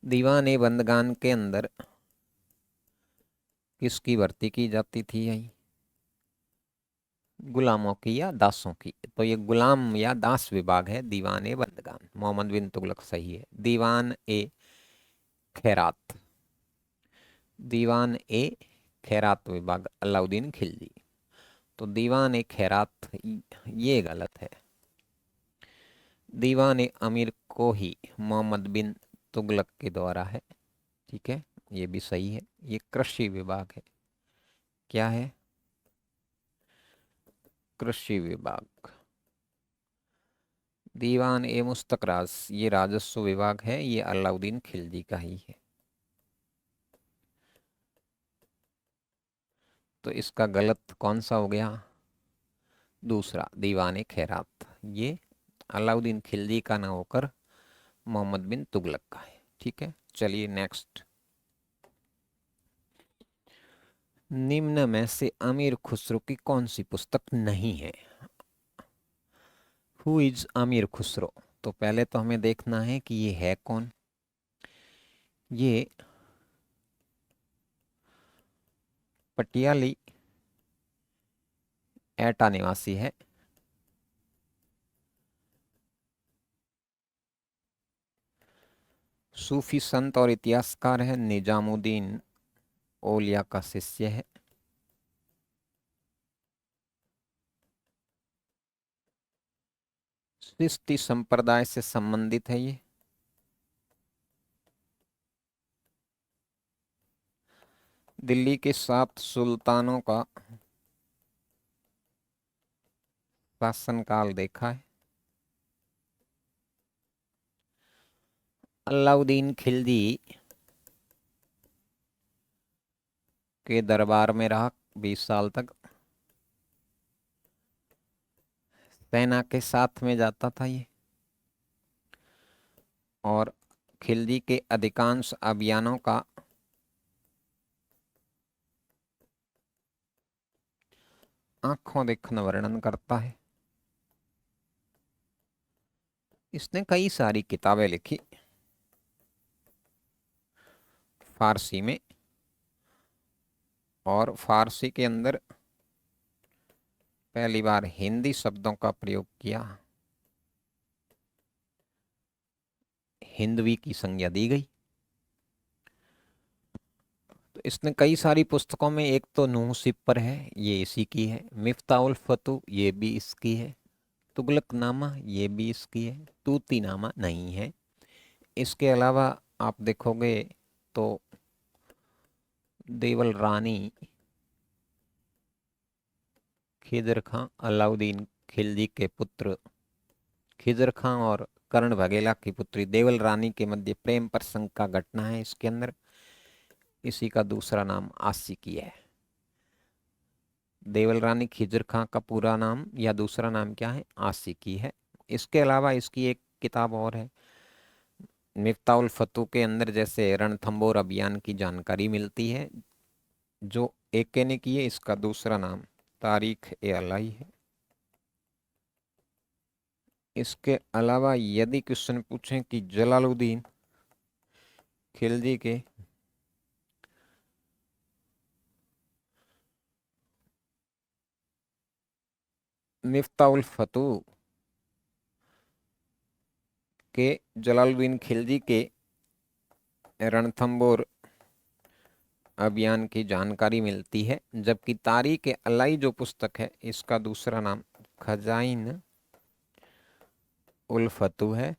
दीवान ए बंदगान के अंदर किसकी भर्ती की जाती थी? यही गुलामों की या दासों की? तो ये गुलाम या दास विभाग है दीवान ए बंदगान। मोहम्मद बिन तुगलक सही है। दीवान ए खैरात, दीवान ए खैरात विभाग अलाउद्दीन खिलजी। तो दीवान ए खैरात ये गलत है। दीवान ए अमीर को ही मोहम्मद बिन तुगलक के द्वारा है। ठीक है, ये भी सही है। ये कृषि विभाग है। क्या है? कृषि विभाग। दीवान ए मुस्तकराज ये राजस्व विभाग है, ये अलाउद्दीन खिलजी का ही है। तो इसका गलत कौन सा हो गया? दूसरा, दीवान ए खैरात, ये अलाउद्दीन खिलजी का ना होकर मोहम्मद बिन तुगलक का है। ठीक है, चलिए नेक्स्ट। निम्न में से अमीर खुसरो की कौन सी पुस्तक नहीं है? हु इज अमीर खुसरो? तो पहले तो हमें देखना है कि ये है कौन। ये पटियाली एटा निवासी है। सूफी संत और इतिहासकार है, निजामुद्दीन औलिया का शिष्य है। सिस्ती संप्रदाय से संबंधित है ये। दिल्ली के 7 सुल्तानों का शासनकाल देखा है। अलाउद्दीन खिलजी के दरबार में रहा 20 साल तक। सेना के साथ में जाता था ये, और खिलजी के अधिकांश अभियानों का आंखों देखना वर्णन करता है। इसने कई सारी किताबें लिखी फारसी में, और फारसी के अंदर पहली बार हिंदी शब्दों का प्रयोग किया, हिंदवी की संज्ञा दी गई। तो इसने कई सारी पुस्तकों में, एक तो नूह सिपर है, ये इसी की है। मिफ्ताउल फतू ये भी इसकी है। तुगलकनामा ये भी इसकी है। तूतीनामा नहीं है। इसके अलावा आप देखोगे तो देवल रानी खिजर खां, अलाउद्दीन खिलजी के पुत्र खिजर खां और कर्ण बघेला की पुत्री देवल रानी के मध्य प्रेम प्रसंग का घटना है इसके अंदर। इसी का दूसरा नाम आशिकी है। देवल रानी खिजर खां का पूरा नाम या दूसरा नाम क्या है? आशिकी है। इसके अलावा इसकी एक किताब और है, मिफ्ताउल फतू के अंदर जैसे रणथंबोर अभियान की जानकारी मिलती है, जो एक ने की है। इसका दूसरा नाम तारीख ए अलाई है। इसके अलावा यदि क्वेश्चन पूछें कि जलालुद्दीन खिलजी के मिफ्ताउल फतू के जलालुद्दीन खिलजी के रणथंबोर अभियान की जानकारी मिलती है, जबकि तारीख ए अलाई जो पुस्तक है, इसका दूसरा नाम खजाइन उल फतू है।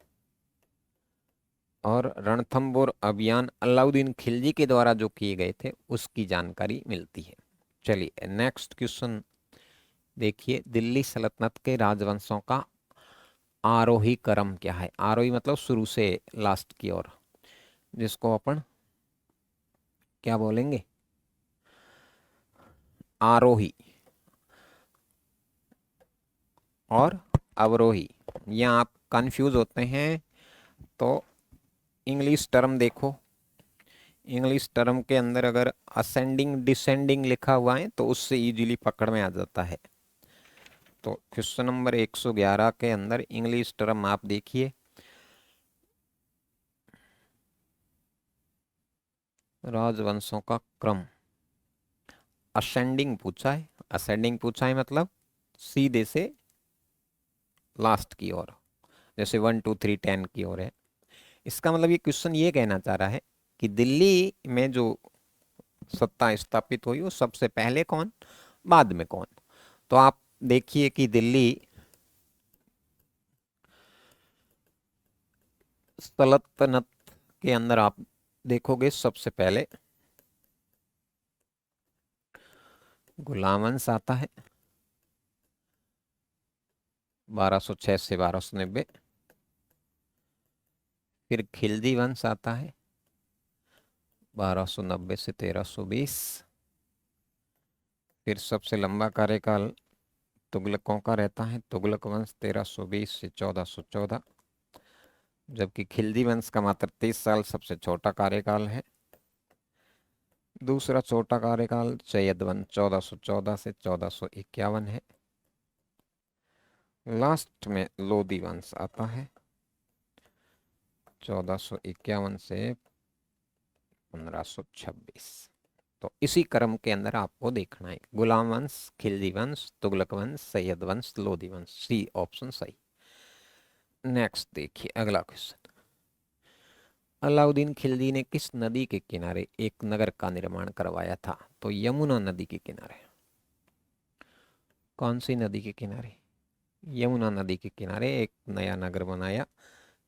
और रणथंबोर अभियान अलाउद्दीन खिलजी के द्वारा जो किए गए थे उसकी जानकारी मिलती है। चलिए नेक्स्ट क्वेश्चन देखिए, दिल्ली सल्तनत के राजवंशों का आरोही क्रम क्या है? आरोही मतलब शुरू से लास्ट की ओर, जिसको अपन क्या बोलेंगे? आरोही और अवरोही। यहाँ आप कंफ्यूज होते हैं तो इंग्लिश टर्म देखो। इंग्लिश टर्म के अंदर अगर असेंडिंग डिसेंडिंग लिखा हुआ है तो उससे इजीली पकड़ में आ जाता है। तो क्वेश्चन नंबर 111 के अंदर इंग्लिश टर्म आप देखिए, राजवंशों का क्रम असेंडिंग पूछा है। असेंडिंग पूछा है मतलब सीधे से लास्ट की ओर, जैसे 1 2 3 10 की ओर है। इसका मतलब ये क्वेश्चन ये कहना चाह रहा है कि दिल्ली में जो सत्ता स्थापित हुई वो सबसे पहले कौन, बाद में कौन। तो आप देखिए कि दिल्ली सल्तनत के अंदर आप देखोगे सबसे पहले गुलाम वंश आता है 1206 से 1290। फिर खिलजी वंश आता है 1290 से 1320। फिर सबसे लंबा कार्यकाल तुगलकों का रहता है, तुगलक वंश 1320 से 1414। जबकि खिलजी वंश का मात्र 30 साल सबसे छोटा कार्यकाल है। दूसरा छोटा कार्यकाल सैयद वंश 1414 से 1451 है। लास्ट में लोधी वंश आता है 1451 से 1526। तो इसी क्रम के अंदर आपको देखना है, गुलाम वंश, खिलजी वंश, तुगलक वंश, सैयद वंश, लोधी वंश। सी ऑप्शन सही। नेक्स्ट देखिए अगला क्वेश्चन, अलाउद्दीन खिलजी ने किस नदी के किनारे एक नगर का निर्माण करवाया था? तो यमुना नदी के किनारे। कौन सी नदी के किनारे? यमुना नदी के किनारे एक नया नगर बनाया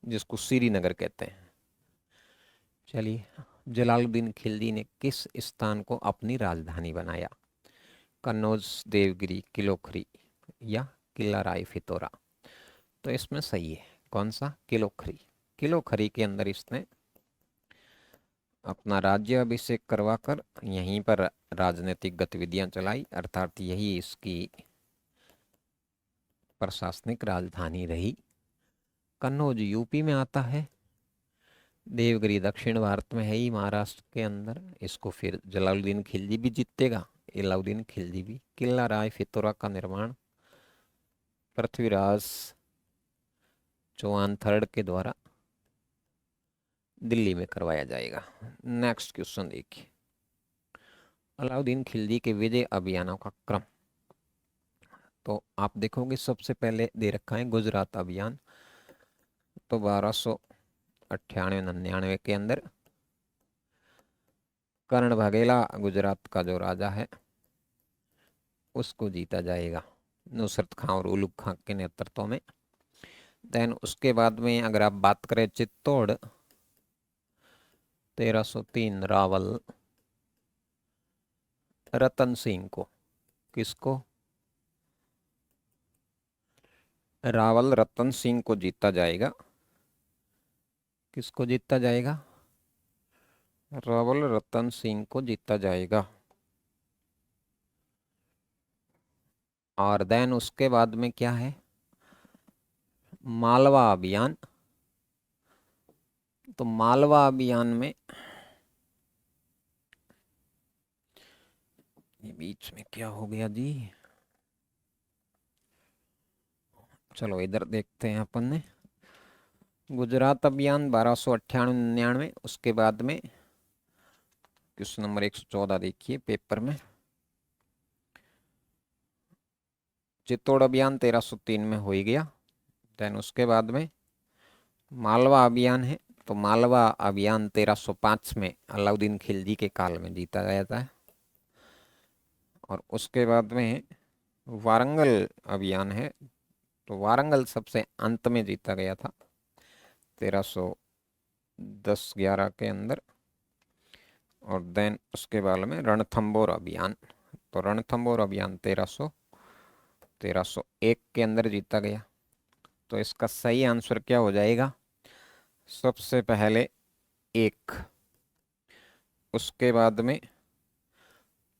जिसको श्रीनगर कहते हैं। चलिए, जलालुद्दीन खिलजी ने किस स्थान को अपनी राजधानी बनाया? कन्नौज, देवगिरी, किलोखरी या किला राय फितौरा? तो इसमें सही है कौन सा? किलोखरी। किलोखरी के अंदर इसने अपना राज्य अभिषेक करवाकर यहीं पर राजनीतिक गतिविधियां चलाई, अर्थात यही इसकी प्रशासनिक राजधानी रही। कन्नौज यूपी में आता है, देवगिरी दक्षिण भारत में है ही, महाराष्ट्र के अंदर। इसको फिर जलालुद्दीन खिलजी भी जीतेगा, अलाउद्दीन खिलजी भी। किला राय फितौरा का निर्माण पृथ्वीराज चौहान थर्ड के द्वारा दिल्ली में करवाया जाएगा। नेक्स्ट क्वेश्चन देखिए, अलाउद्दीन खिलजी के विजय अभियानों का क्रम। तो आप देखोगे सबसे पहले दे रखा है गुजरात अभियान। तो 1298-99 के अंदर कर्ण भगेला गुजरात का जो राजा है उसको जीता जाएगा नुसरत खां और उलुग खां के नेतृत्व में। देन उसके बाद में अगर आप बात करें चित्तौड़, 1303 रावल रतन सिंह को, किसको? रावल रतन सिंह को जीता जाएगा। किसको जीता जाएगा? रावल रतन सिंह को जीता जाएगा। और देन उसके बाद में क्या है? मालवा अभियान। तो मालवा अभियान में ये बीच में क्या हो गया जी? चलो इधर देखते हैं अपन ने। गुजरात अभियान 1298-99। उसके बाद में क्वेश्चन नंबर 114 देखिए पेपर में। चित्तौड़ अभियान 1303 में हो ही गया। देन उसके बाद में मालवा अभियान है। तो मालवा अभियान 1305 में अलाउद्दीन खिलजी के काल में जीता जाता है। और उसके बाद में वारंगल अभियान है। तो वारंगल सबसे अंत में जीता गया था 1310-11 के अंदर। और देन उसके बाद में रणथंबोर अभियान। तो रणथंबोर अभियान 1301 के अंदर जीता गया। तो इसका सही आंसर क्या हो जाएगा? सबसे पहले 1, उसके बाद में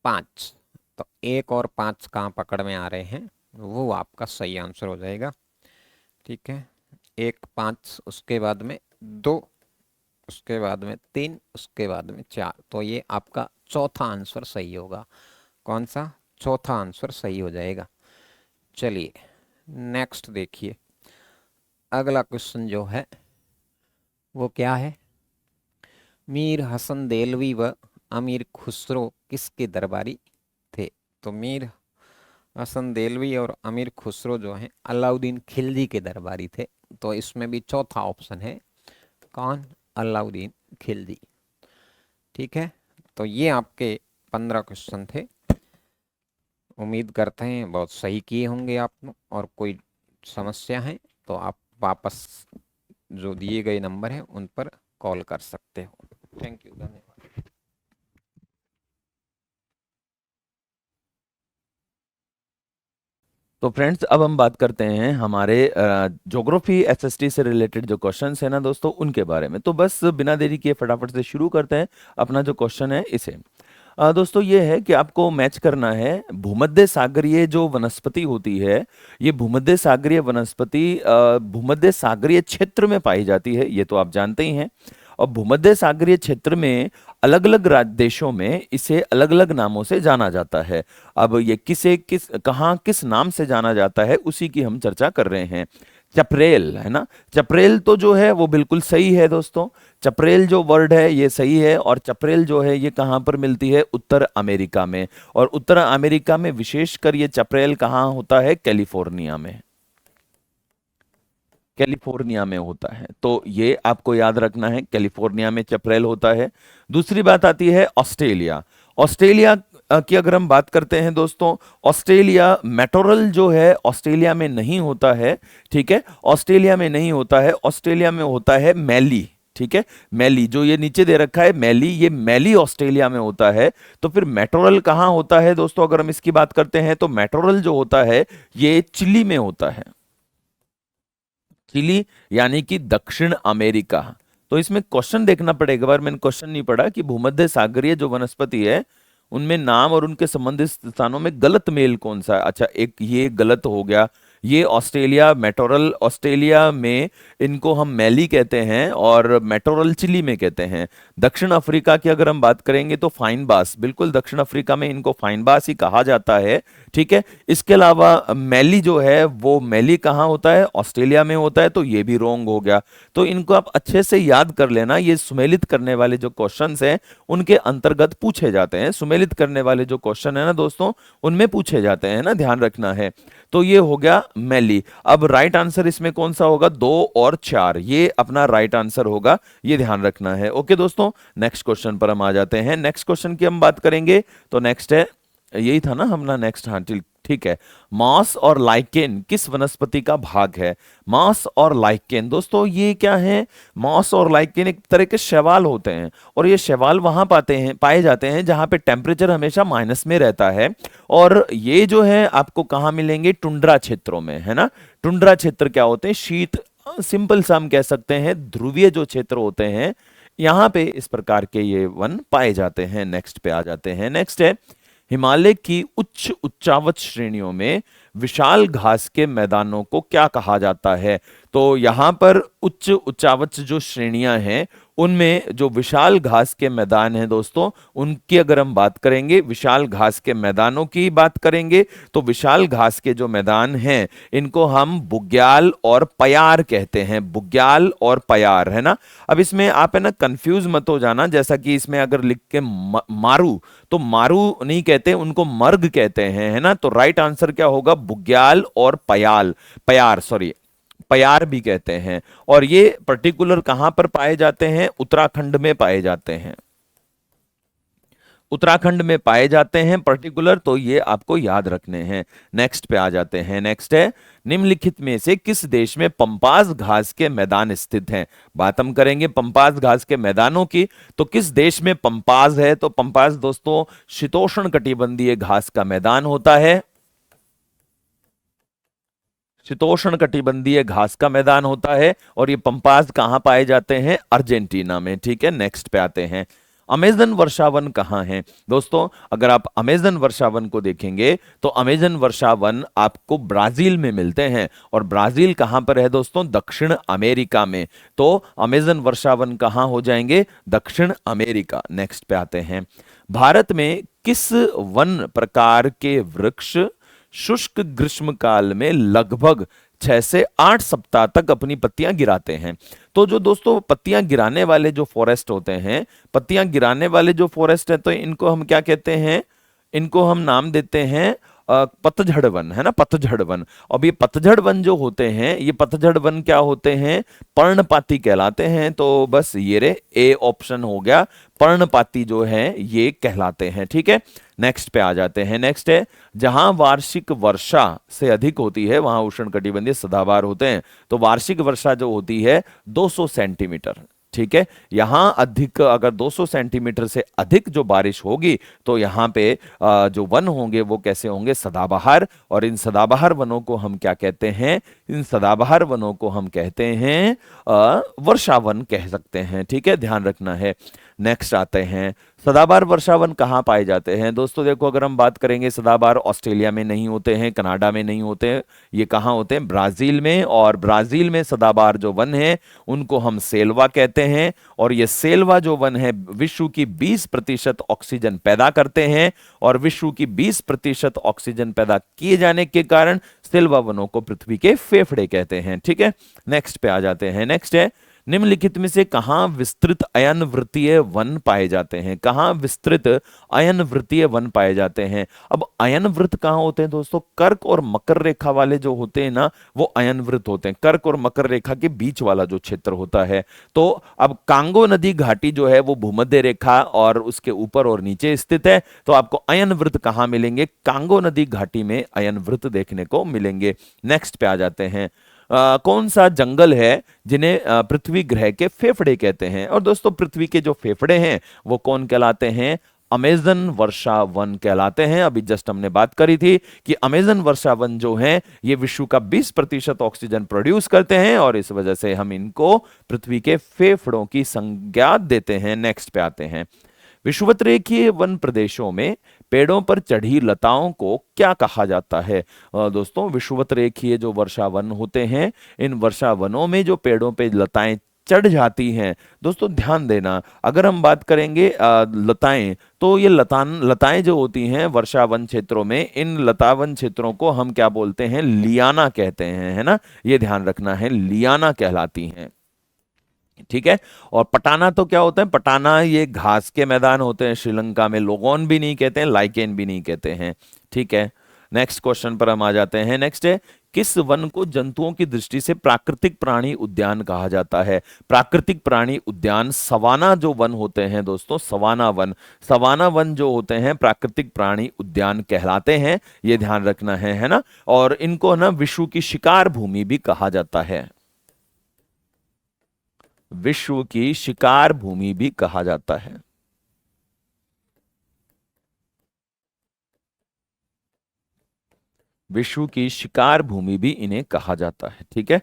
5। तो 1 और 5 कहाँ पकड़ में आ रहे हैं, वो आपका सही आंसर हो जाएगा। ठीक है, 1, 5, उसके बाद में 2, उसके बाद में 3, उसके बाद में 4। तो ये आपका चौथा आंसर सही होगा। कौन सा? चौथा आंसर सही हो जाएगा। चलिए नेक्स्ट देखिए, अगला क्वेश्चन जो है वो क्या है? मीर हसन देलवी व अमीर खुसरो किसके दरबारी थे? तो मीर हसन देलवी और अमीर खुसरो जो हैं अलाउद्दीन खिलजी के दरबारी थे। तो इसमें भी चौथा ऑप्शन है, कौन? अलाउद्दीन खिलजी। ठीक है, तो ये आपके 15 क्वेश्चन थे। उम्मीद करते हैं बहुत सही किए होंगे आप। और कोई समस्या है तो आप वापस जो दिए गए नंबर हैं उन पर कॉल कर सकते हो। थैंक यू, धन्यवाद। तो फ्रेंड्स, अब हम बात करते हैं हमारे ज्योग्राफी एसएसटी से रिलेटेड जो क्वेश्चंस है ना दोस्तों, उनके बारे में। तो बस बिना देरी किए फटाफट से शुरू करते हैं अपना जो क्वेश्चन है इसे। दोस्तों ये है कि आपको मैच करना है भूमध्य सागरीय जो वनस्पति होती है, ये भूमध्य सागरीय वनस्पति भूमध्य सागरीय क्षेत्र में पाई जाती है, ये तो आप जानते ही हैं। और भूमध्य सागरीय क्षेत्र में अलग अलग देशों में इसे अलग अलग नामों से जाना जाता है। अब ये कहाँ किस नाम से जाना जाता है उसी की हम चर्चा कर रहे हैं। चपरेल है ना, चपरेल तो जो है वो बिल्कुल सही है दोस्तों। चपरेल जो वर्ड है ये सही है। और चपरेल जो है ये कहाँ पर मिलती है? उत्तर अमेरिका में। और उत्तर अमेरिका में विशेषकर ये चपरेल कहाँ होता है? कैलिफोर्निया में। कैलिफोर्निया में होता है, तो ये आपको याद रखना है, कैलिफोर्निया में चपरेल होता है। दूसरी बात आती है ऑस्ट्रेलिया। ऑस्ट्रेलिया की अगर हम बात करते हैं दोस्तों, ऑस्ट्रेलिया मैटोरल जो है ऑस्ट्रेलिया में नहीं होता है, ठीक है, ऑस्ट्रेलिया में नहीं होता है, ऑस्ट्रेलिया में होता है मैली, ठीक है, मैली जो ये नीचे दे रखा है मैली, ये मैली ऑस्ट्रेलिया में होता है। तो फिर मैटोरल कहाँ होता है दोस्तों, अगर हम इसकी बात करते हैं तो मैटोरल जो होता है ये चिली में होता है, चिली यानी कि दक्षिण अमेरिका। तो इसमें क्वेश्चन देखना पड़ेगा, बार मैंने क्वेश्चन नहीं पढ़ा कि भूमध्य सागरीय जो वनस्पति है उनमें नाम और उनके संबंधित स्थानों में गलत मेल कौन सा है। अच्छा, एक ये गलत हो गया, ये ऑस्ट्रेलिया मैटोरल ऑस्ट्रेलिया में इनको हम मैली कहते हैं और मैटोरल चिली में कहते हैं। दक्षिण अफ्रीका की अगर हम बात करेंगे तो फाइन बास, बिल्कुल दक्षिण अफ्रीका में इनको फाइन बास ही कहा जाता है, ठीक है। इसके अलावा मैली जो है वो मैली कहाँ होता है, ऑस्ट्रेलिया में होता है, तो ये भी रोंग हो गया। तो इनको आप अच्छे से याद कर लेना, ये सुमेलित करने वाले जो क्वेश्चंस हैं उनके अंतर्गत पूछे जाते हैं, सुमेलित करने वाले जो क्वेश्चन है ना दोस्तों उनमें पूछे जाते हैं ना, ध्यान रखना है। तो ये हो गया मैली। अब राइट आंसर इसमें कौन सा होगा, 2 और 4, ये अपना राइट आंसर होगा, ये ध्यान रखना है। ओके दोस्तों, नेक्स्ट क्वेश्चन पर हम आ जाते हैं। नेक्स्ट क्वेश्चन की हम बात करेंगे तो नेक्स्ट है, यही था ना हमारा नेक्स्ट, हाँ ठीक है। मॉस और लाइकेन किस वनस्पति का भाग है। मॉस और लाइकेन दोस्तों ये क्या है, मॉस और लाइकेन एक तरह के शैवाल होते हैं और ये शैवाल वहां पाए जाते हैं जहां पे टेम्परेचर हमेशा माइनस में रहता है। और ये जो है आपको कहाँ मिलेंगे, टुंड्रा क्षेत्रों में, है ना। टुंड्रा क्षेत्र क्या होते हैं, शीत, सिंपल सा हम कह सकते हैं ध्रुवीय जो क्षेत्र होते हैं, यहाँ पे इस प्रकार के ये वन पाए जाते हैं। नेक्स्ट पे आ जाते हैं। नेक्स्ट है, हिमालय की उच्च उच्चावच श्रेणियों में विशाल घास के मैदानों को क्या कहा जाता है। तो यहां पर उच्च उच्चावच जो श्रेणियां हैं उनमें जो विशाल घास के मैदान हैं दोस्तों, उनकी अगर हम बात करेंगे, विशाल घास के मैदानों की बात करेंगे तो विशाल घास के जो मैदान हैं इनको हम बुग्याल और पयार कहते हैं, बुग्याल और पयार, है ना। अब इसमें आप है ना कंफ्यूज मत हो जाना, जैसा कि इसमें अगर लिख के मारू तो मारू नहीं कहते, उनको मर्ग कहते हैं, है ना। तो राइट आंसर क्या होगा, बुग्याल और पयार भी कहते हैं। और ये पर्टिकुलर कहां पर पाए जाते हैं, उत्तराखंड में पाए जाते हैं, उत्तराखंड में पाए जाते हैं पर्टिकुलर, तो ये आपको याद रखने हैं। नेक्स्ट पे आ जाते हैं। नेक्स्ट है, निम्नलिखित में से किस देश में पंपास घास के मैदान स्थित हैं। बात हम करेंगे पंपास घास के मैदानों की, तो किस देश में पंपास है, तो पंपास दोस्तों शीतोष्ण कटिबंधीय घास का मैदान होता है, शीतोष्ण कटिबंधीय घास का मैदान होता है। और ये पंपास कहां पाए जाते हैं, अर्जेंटीना में, ठीक है। नेक्स्ट पे आते हैं, अमेजन वर्षावन कहाँ है दोस्तों। अगर आप अमेजन वर्षावन को देखेंगे तो अमेजन वर्षावन आपको ब्राजील में मिलते हैं, और ब्राजील कहां पर है दोस्तों, दक्षिण अमेरिका में। तो अमेजन वर्षावन कहां हो जाएंगे, दक्षिण अमेरिका। नेक्स्ट पे आते हैं, भारत में किस वन प्रकार के वृक्ष शुष्क ग्रीष्म काल में लगभग 6 से 8 सप्ताह तक अपनी पत्तियां गिराते हैं। तो जो दोस्तों पत्तियां गिराने वाले जो फॉरेस्ट होते हैं, पत्तियां गिराने वाले जो फॉरेस्ट है, तो इनको हम क्या कहते हैं, इनको हम नाम देते हैं पतझड़ वन, है ना, पतझड़ वन। अब ये पतझड़ वन जो होते हैं, ये पतझड़ वन क्या होते हैं, पर्णपाती कहलाते हैं। तो बस ये रे ए ऑप्शन हो गया, पर्णपाती जो है ये कहलाते हैं, ठीक है। नेक्स्ट पे आ जाते हैं। नेक्स्ट है, जहां वार्षिक वर्षा से अधिक होती है वहां उष्णकटिबंधीय सदाबहार होते हैं। तो वार्षिक वर्षा जो होती है 200 सेंटीमीटर, ठीक है। यहां अधिक, अगर 200 सेंटीमीटर से अधिक जो बारिश होगी तो यहां पे जो वन होंगे वो कैसे होंगे, सदाबहार। और इन सदाबहार वनों को हम क्या कहते हैं, इन सदाबहार वनों को हम कहते हैं वर्षावन कह सकते हैं, ठीक है, ध्यान रखना है। नेक्स्ट आते हैं, सदाबहार वर्षावन कहाँ पाए जाते हैं दोस्तों। देखो अगर हम बात करेंगे, सदाबहार ऑस्ट्रेलिया में नहीं होते हैं, कनाडा में नहीं होते हैं, ये कहाँ होते हैं, ब्राजील में। और ब्राजील में सदाबहार जो वन है उनको हम सेल्वा कहते हैं। और ये सेल्वा जो वन है विश्व की 20% ऑक्सीजन पैदा करते हैं, और विश्व की 20% ऑक्सीजन पैदा किए जाने के कारण सेल्वा वनों को पृथ्वी के फेफड़े कहते हैं, ठीक है। नेक्स्ट पे आ जाते हैं। नेक्स्ट है, निम्नलिखित में से कहाँ विस्तृत अयन वृत्तीय वन पाए जाते हैं? कहाँ विस्तृत अयन वृत्तीय वन पाए जाते हैं? अब अयन वृत्त कहाँ होते हैं दोस्तों? कर्क और मकर रेखा वाले जो होते हैं ना, वो अयन वृत्त होते हैं। कर्क और मकर रेखा के बीच वाला जो क्षेत्र होता है। तो अब कांगो नदी घाटी जो है वो भूमध्य रेखा और उसके ऊपर और नीचे स्थित है। तो आपको अयन वृत्त कहाँ मिलेंगे? कांगो नदी घाटी में अयन वृत्त देखने को मिलेंगे। नेक्स्ट पे आ जाते हैं। कौन सा जंगल है जिन्हें पृथ्वी ग्रह के फेफड़े कहते हैं? और दोस्तों पृथ्वी के जो फेफड़े हैं वो कौन कहलाते हैं? अमेजन वर्षा वन कहलाते हैं। अभी जस्ट हमने बात करी थी कि अमेजन वर्षा वन जो है ये विश्व का 20% ऑक्सीजन प्रोड्यूस करते हैं और इस वजह से हम इनको पृथ्वी के फेफड़ों की संज्ञा देते हैं। नेक्स्ट पे आते हैं। विषुवतरेखीय वन प्रदेशों में पेड़ों पर चढ़ी लताओं को क्या कहा जाता है? दोस्तों विषुवतरेखीय जो वर्षा वन होते हैं, इन वर्षा वनों में जो पेड़ों पे लताएं चढ़ जाती हैं, दोस्तों ध्यान देना, अगर हम बात करेंगे लताएं, तो ये लताएं जो होती हैं वर्षा वन क्षेत्रों में, इन लता वन क्षेत्रों को हम क्या बोलते हैं? लियाना कहते हैं, है ना? ये ध्यान रखना है, लियाना कहलाती हैं। ठीक है। और पटाना तो क्या होता है? पटाना ये घास के मैदान होते हैं। श्रीलंका में लोगोन भी नहीं कहते हैं, लाइकेन भी नहीं कहते हैं। ठीक है। नेक्स्ट क्वेश्चन पर हम आ जाते हैं। नेक्स्ट है, किस वन को जंतुओं की दृष्टि से प्राकृतिक प्राणी उद्यान कहा जाता है? प्राकृतिक प्राणी उद्यान सवाना जो वन होते हैं दोस्तों, सवाना वन जो होते हैं प्राकृतिक प्राणी उद्यान कहलाते हैं। ये ध्यान रखना है ना? और इनको ना विश्व की शिकार भूमि भी कहा जाता है। विश्व की शिकार भूमि भी कहा जाता है। विश्व की शिकार भूमि भी इन्हें कहा जाता है। ठीक है।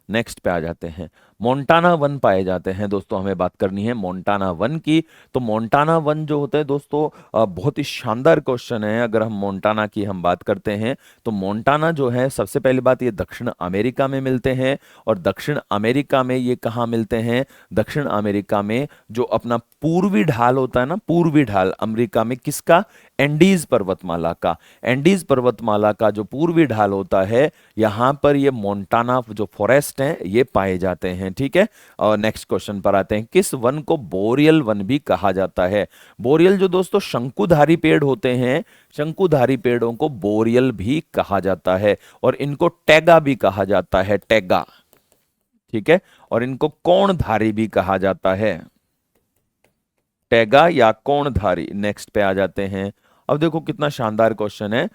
नेक्स्ट पे आ जाते हैं। मोंटाना वन पाए जाते हैं दोस्तों, हमें बात करनी है मोंटाना वन की। तो मोंटाना वन जो होते हैं दोस्तों, बहुत ही शानदार क्वेश्चन है। अगर हम मोंटाना की हम बात करते हैं तो मोंटाना जो है, सबसे पहली बात, ये दक्षिण अमेरिका में मिलते हैं। और दक्षिण अमेरिका में ये कहाँ मिलते हैं? दक्षिण अमेरिका में जो अपना पूर्वी ढाल होता है ना, पूर्वी ढाल अमेरिका में किसका? एंडीज पर्वतमाला का। एंडीज पर्वतमाला का जो पूर्वी ढाल होता है, यहां पर ये मोंटाना जो फॉरेस्ट है ये पाए जाते हैं। ठीक है। और नेक्स्ट क्वेश्चन पर आते हैं। किस वन को बोरियल वन भी कहा जाता है? बोरियल जो दोस्तों शंकुधारी पेड़ होते हैं, शंकुधारी पेड़ों को बोरियल भी कहा जाता है। और इनको टैगा भी कहा जाता है, टैगा। ठीक है। और इनको कोणधारी भी कहा जाता है, टैगा या कोणधारी। नेक्स्ट पे आ जाते हैं। अब देखो कितना शानदार क्वेश्चन है।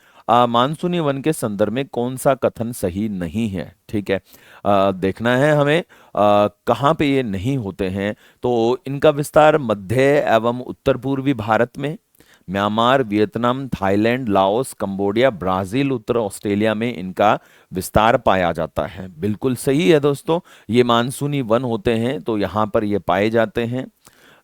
मानसूनी वन के संदर्भ में कौन सा कथन सही नहीं है? ठीक है। देखना है हमें कहाँ पे ये नहीं होते हैं। तो इनका विस्तार मध्य एवं उत्तर पूर्वी भारत में, Myanmar, Vietnam, Thailand, Laos, Cambodia, Brazil, उत्तर ऑस्ट्रेलिया में इनका विस्तार पाया जाता है। बिल्कुल सही है दोस्तों, ये मानसूनी वन होते हैं तो यहाँ पर ये पाए जाते हैं।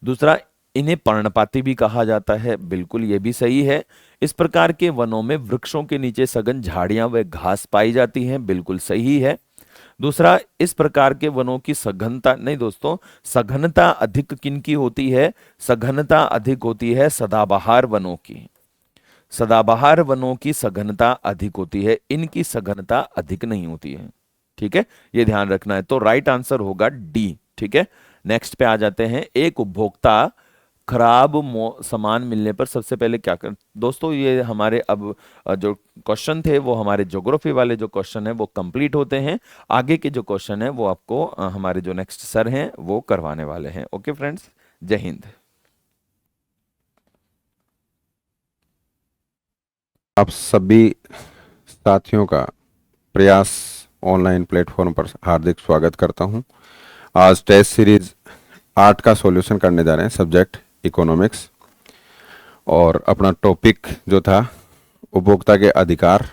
दूसरा, इन्हें पर्णपाती भी कहा जाता है। बिल्कुल ये भी सही है। इस प्रकार के वनों में वृक्षों के नीचे सघन झाड़ियां व घास पाई जाती हैं। बिल्कुल सही है। दूसरा, इस प्रकार के वनों की सघनता, नहीं दोस्तों, सघनता अधिक किनकी होती है? सघनता अधिक होती है सदाबहार वनों की। सदाबहार वनों की सघनता अधिक होती है, इनकी सघनता अधिक नहीं होती है। ठीक है, ये ध्यान रखना है। तो राइट आंसर होगा डी। ठीक है। नेक्स्ट पे आ जाते हैं। एक उपभोक्ता खराब सामान मिलने पर सबसे पहले क्या कर? दोस्तों ये हमारे अब जो क्वेश्चन थे वो हमारे ज्योग्राफी वाले जो क्वेश्चन है वो कंप्लीट होते हैं। आगे के जो क्वेश्चन है वो आपको हमारे जो नेक्स्ट सर हैं वो करवाने वाले हैं। ओके फ्रेंड्स, जय हिंद। आप सभी साथियों का प्रयास ऑनलाइन प्लेटफॉर्म पर हार्दिक स्वागत करता हूं। आज टेस्ट सीरीज 8 का सॉल्यूशन करने जा रहे हैं, सब्जेक्ट इकोनॉमिक्स। और अपना टॉपिक जो था उपभोक्ता के अधिकार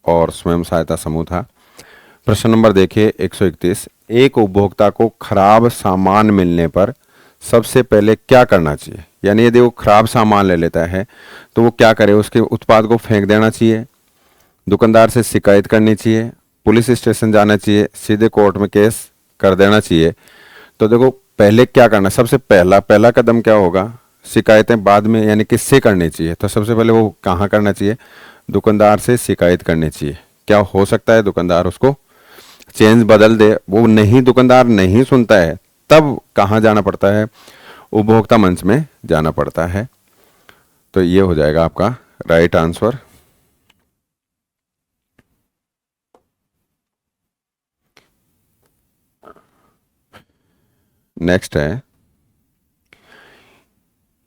और स्वयं सहायता समूह था। प्रश्न नंबर देखिए 131। एक उपभोक्ता को खराब सामान मिलने पर सबसे पहले क्या करना चाहिए? यानी यदि वो खराब सामान ले लेता है तो वो क्या करे? उसके उत्पाद को फेंक देना चाहिए, दुकानदार से शिकायत करनी चाहिए, पुलिस स्टेशन जाना चाहिए, सीधे कोर्ट में केस कर देना चाहिए? तो देखो पहले क्या करना, सबसे पहला कदम क्या होगा? शिकायतें बाद में, यानी किससे करनी चाहिए? तो सबसे पहले वो कहाँ करना चाहिए? दुकानदार से शिकायत करनी चाहिए। क्या हो सकता है दुकानदार उसको चेंज बदल दे? वो नहीं, दुकानदार नहीं सुनता है तब कहाँ जाना पड़ता है? उपभोक्ता मंच में जाना पड़ता है। तो ये हो जाएगा आपका राइट आंसर। नेक्स्ट है,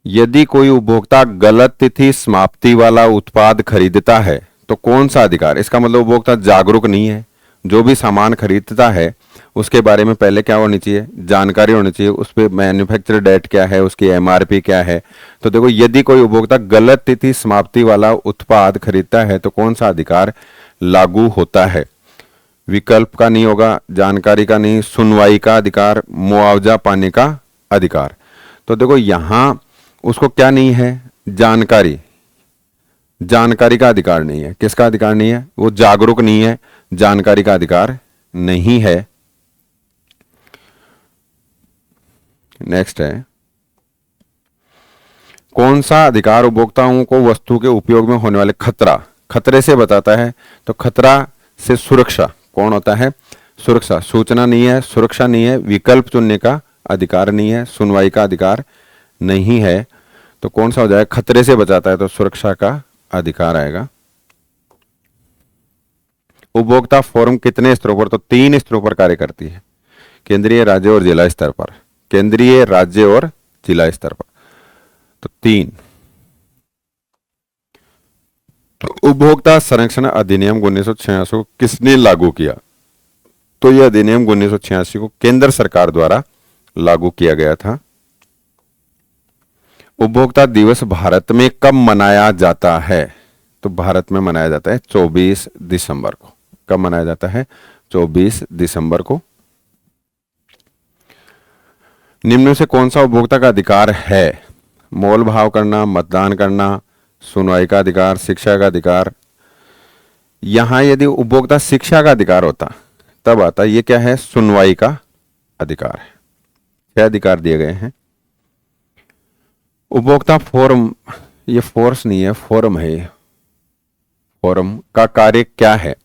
यदि कोई उपभोक्ता गलत तिथि समाप्ति वाला उत्पाद खरीदता है तो कौन सा अधिकार? इसका मतलब उपभोक्ता जागरूक नहीं है। जो भी सामान खरीदता है उसके बारे में पहले क्या होनी चाहिए? जानकारी होनी चाहिए। उस पर मैन्युफैक्चर डेट क्या है, उसकी एमआरपी क्या है। तो देखो, यदि कोई उपभोक्ता गलत तिथि समाप्ति वाला उत्पाद खरीदता है तो कौन सा अधिकार लागू होता है? विकल्प का नहीं होगा, जानकारी का नहीं, सुनवाई का अधिकार, मुआवजा पाने का अधिकार। तो देखो यहां उसको क्या नहीं है? जानकारी। जानकारी का अधिकार नहीं है। किसका अधिकार नहीं है? वो जागरूक नहीं है, जानकारी का अधिकार नहीं है। नेक्स्ट है, कौन सा अधिकार उपभोक्ताओं को वस्तु के उपयोग में होने वाले खतरे से बताता है? तो खतरा से सुरक्षा कौन होता है? सुरक्षा। सूचना नहीं है, सुरक्षा नहीं है, विकल्प चुनने का अधिकार नहीं है, सुनवाई का अधिकार नहीं है। तो कौन सा हो जाएगा? खतरे से बचाता है तो सुरक्षा का अधिकार आएगा। उपभोक्ता फोरम कितने स्तरों पर? तो 3 स्तरों पर कार्य करती है, केंद्रीय, राज्य और जिला स्तर पर। केंद्रीय, राज्य और जिला स्तर पर, तो 3। उपभोक्ता संरक्षण अधिनियम 1986 को किसने लागू किया? तो यह अधिनियम 1986 को केंद्र सरकार द्वारा लागू किया गया था। उपभोक्ता दिवस भारत में कब मनाया जाता है? तो भारत में मनाया जाता है 24 दिसंबर को। कब मनाया जाता है? 24 दिसंबर को। निम्न में से कौन सा उपभोक्ता का अधिकार है? मोल भाव करना, मतदान करना, सुनवाई का अधिकार, शिक्षा का अधिकार। यहां यदि उपभोक्ता शिक्षा का अधिकार होता तब आता। ये क्या है? सुनवाई का अधिकार है। 6 अधिकार दिए गए हैं। उपभोक्ता फोरम, ये फोर्स नहीं है, फोरम है। ये फोरम का कार्य क्या है?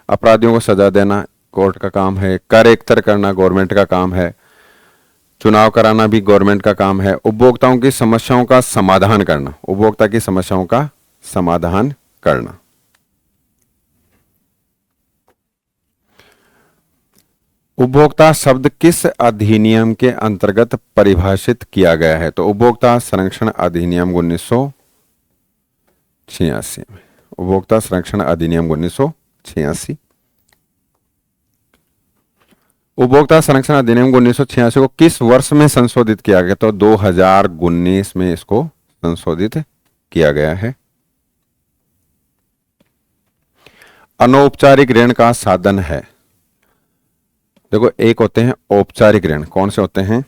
अपराधियों को सजा देना कोर्ट का काम है, कर एकत्र करना गवर्नमेंट का काम है, चुनाव कराना भी गवर्नमेंट का काम है, उपभोक्ताओं की समस्याओं का समाधान करना, उपभोक्ता की समस्याओं का समाधान करना। उपभोक्ता शब्द किस अधिनियम के अंतर्गत परिभाषित किया गया है? तो उपभोक्ता संरक्षण अधिनियम 1986 में। उपभोक्ता संरक्षण अधिनियम 1986। उपभोक्ता संरक्षण अधिनियम 1986 को किस वर्ष में संशोधित किया गया? तो 2019 में इसको संशोधित किया गया है। अनौपचारिक ऋण का साधन है। देखो, एक होते हैं औपचारिक ऋण। कौन से होते हैं?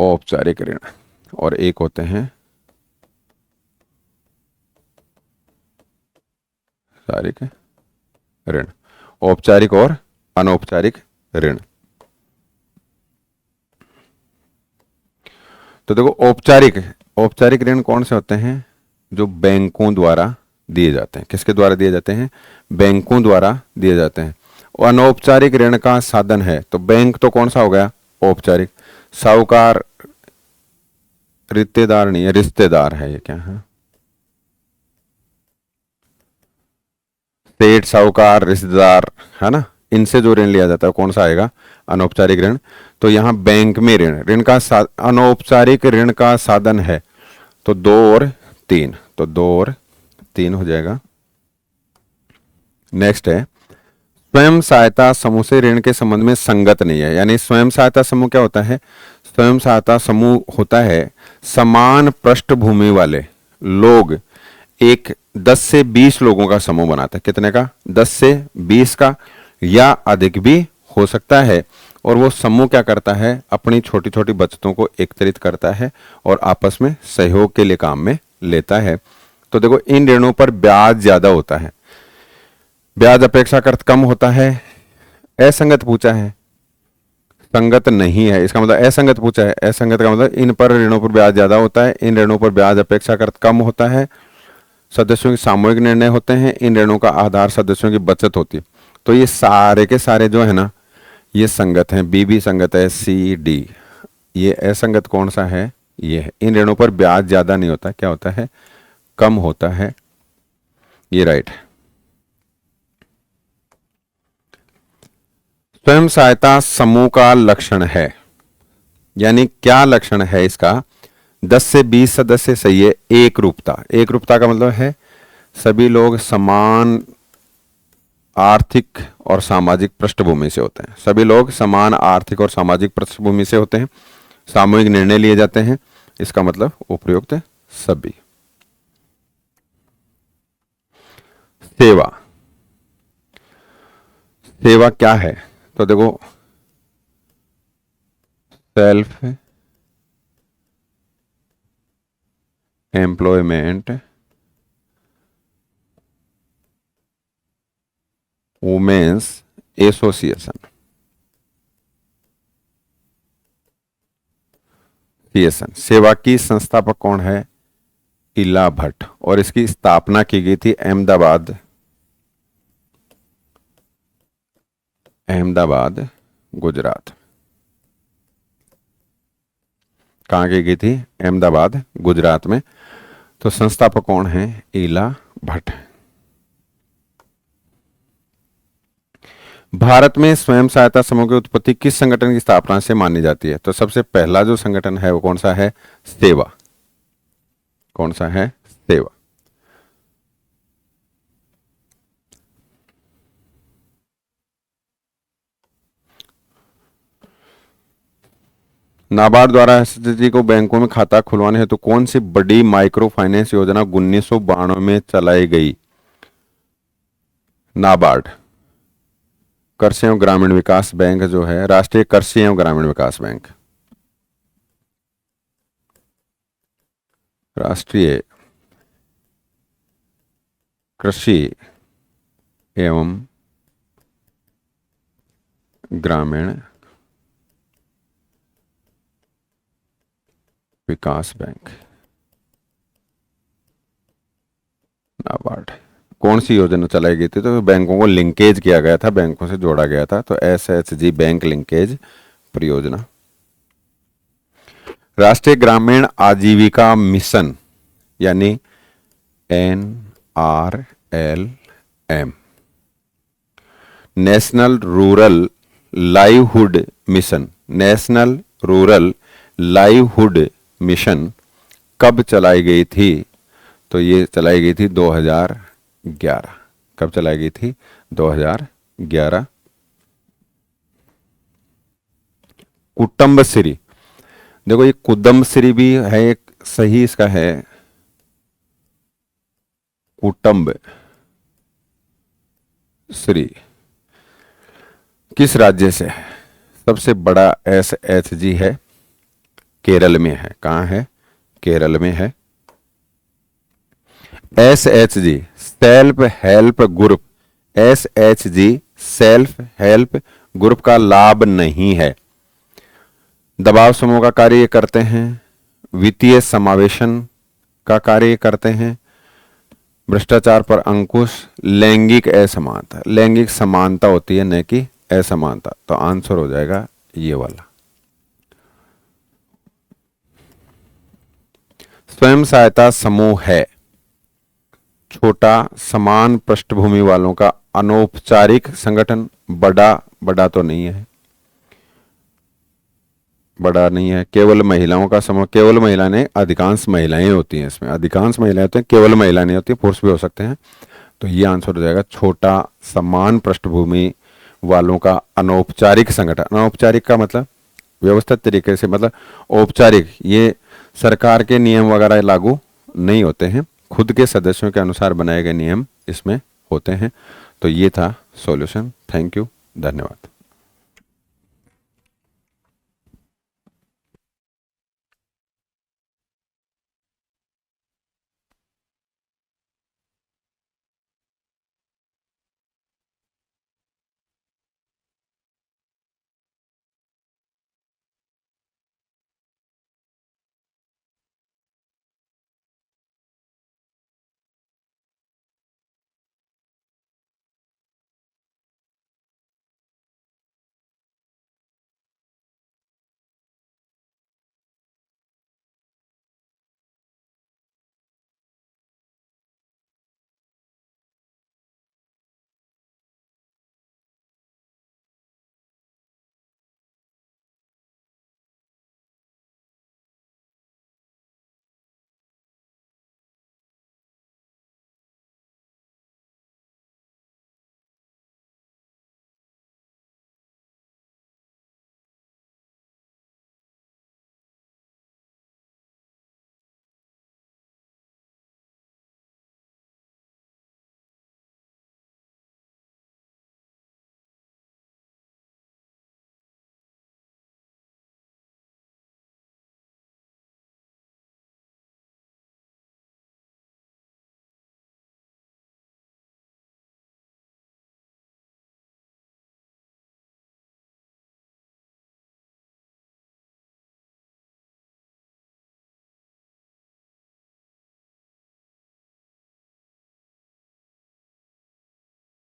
औपचारिक ऋण। और एक होते हैं औपचारिक ऋण। औपचारिक और अनौपचारिक ऋण। तो देखो, औपचारिक ऋण कौन से होते हैं? जो बैंकों द्वारा दिए जाते हैं। किसके द्वारा दिए जाते हैं? बैंकों द्वारा दिए जाते हैं। और अनौपचारिक ऋण का साधन है तो बैंक तो कौन सा हो गया? औपचारिक। साहूकार रिश्तेदार नहीं है, रिश्तेदार है। ये क्या है? सेठ, साहूकार, रिश्तेदार, है ना। इनसे जो ऋण लिया जाता है कौन सा आएगा? अनौपचारिक ऋण। तो यहां बैंक में ऋण का अनौपचारिक ऋण का साधन है तो 2 और 3। तो 2 और 3 हो जाएगा। नेक्स्ट है, स्वयं सहायता समूह से ऋण के संबंध में संगत नहीं है। यानी स्वयं सहायता समूह क्या होता है? स्वयं सहायता समूह होता है समान पृष्ठभूमि वाले लोग, एक 10 से 20 लोगों का समूह बनाता है। कितने का? 10 से 20 का, या अधिक भी हो सकता है। और वो समूह क्या करता है? अपनी छोटी छोटी बचतों को एकत्रित करता है और आपस में सहयोग के लिए काम में लेता है। तो देखो, इन ऋणों पर ब्याज ज्यादा होता है, ब्याज अपेक्षाकृत कम होता है। असंगत पूछा है, संगत नहीं है, इसका मतलब असंगत पूछा है। असंगत का मतलब इन पर ऋणों पर ब्याज ज्यादा होता है, इन ऋणों पर ब्याज अपेक्षाकृत कम होता है। सदस्यों के सामूहिक निर्णय होते हैं, इन ऋणों का आधार सदस्यों की बचत होती है। तो ये सारे के सारे जो है ना ये संगत हैं, बी भी संगत है, सी डी। ये असंगत कौन सा है? ये है। इन ऋणों पर ब्याज ज्यादा नहीं होता, क्या होता है? कम होता है। ये राइट है। स्वयं सहायता समूह का लक्षण है, यानी क्या लक्षण है इसका? 10 से 20 सदस्य सही है। एक रूपता, एक रूपता का मतलब है सभी लोग समान आर्थिक और सामाजिक पृष्ठभूमि से होते हैं। सभी लोग समान आर्थिक और सामाजिक पृष्ठभूमि से होते हैं। सामूहिक निर्णय लिए जाते हैं, इसका मतलब उपयुक्त सभी। सेवा, सेवा क्या है? तो देखो, सेल्फ एम्प्लॉयमेंट वुमेन्स एसोसिएशन, सेवा की संस्थापक कौन है? इला भट्ट। और इसकी स्थापना की गई थी अहमदाबाद, गुजरात। कहाँ की गई थी? अहमदाबाद, गुजरात में। तो संस्थापक कौन है? इला भट्ट। भारत में स्वयं सहायता समूह की उत्पत्ति किस संगठन की स्थापना से मानी जाती है? तो सबसे पहला जो संगठन है वो कौन सा है? सेवा। कौन सा है? सेवा। नाबार्ड द्वारा एसएचजी को बैंकों में खाता खुलवाने हेतु कौन सी बड़ी माइक्रो फाइनेंस योजना 1992 में चलाई गई? नाबार्ड, कृषि एवं ग्रामीण विकास बैंक जो है, राष्ट्रीय कृषि एवं ग्रामीण विकास बैंक, राष्ट्रीय कृषि एवं ग्रामीण विकास बैंक, नाबार्ड। कौन सी योजना चलाई गई थी? तो बैंकों को लिंकेज किया गया था, बैंकों से जोड़ा गया था, तो एसएचजी बैंक लिंकेज परियोजना। राष्ट्रीय ग्रामीण आजीविका मिशन यानी NRLM, national rural livelihood mission, national rural livelihood mission कब चलाई गई थी? तो ये चलाई गई थी 2011। कब चलाई गई थी? 2011। कुटुंबश्री, देखो ये कुदम्बश्री भी है, एक सही इसका है कुटुंबश्री। किस राज्य से है? सबसे बड़ा एसएचजी है, केरल में है। कहां है? केरल में है। SHG self help group, SHG self help group का लाभ नहीं है। दबाव समूह का कार्य ये करते हैं, वित्तीय समावेशन का कार्य करते हैं, भ्रष्टाचार पर अंकुश, लैंगिक असमानता, लैंगिक समानता होती है न कि असमानता। तो आंसर हो जाएगा ये वाला। स्वयं सहायता समूह है छोटा समान पृष्ठभूमि वालों का अनौपचारिक संगठन। बड़ा तो नहीं है, बड़ा नहीं है। केवल महिलाओं का समूह, केवल महिला नहीं, अधिकांश महिलाएं होती हैं इसमें, अधिकांश महिलाएं होती हैं, केवल महिला नहीं होती, पुरुष भी हो सकते हैं। तो ये आंसर हो जाएगा छोटा समान पृष्ठभूमि वालों का अनौपचारिक संगठन। अनौपचारिक का मतलब व्यवस्थित तरीके से, मतलब औपचारिक ये सरकार के नियम वगैरह लागू नहीं होते हैं, खुद के सदस्यों के अनुसार बनाए गए नियम इसमें होते हैं। तो ये था सॉल्यूशन। थैंक यू, धन्यवाद।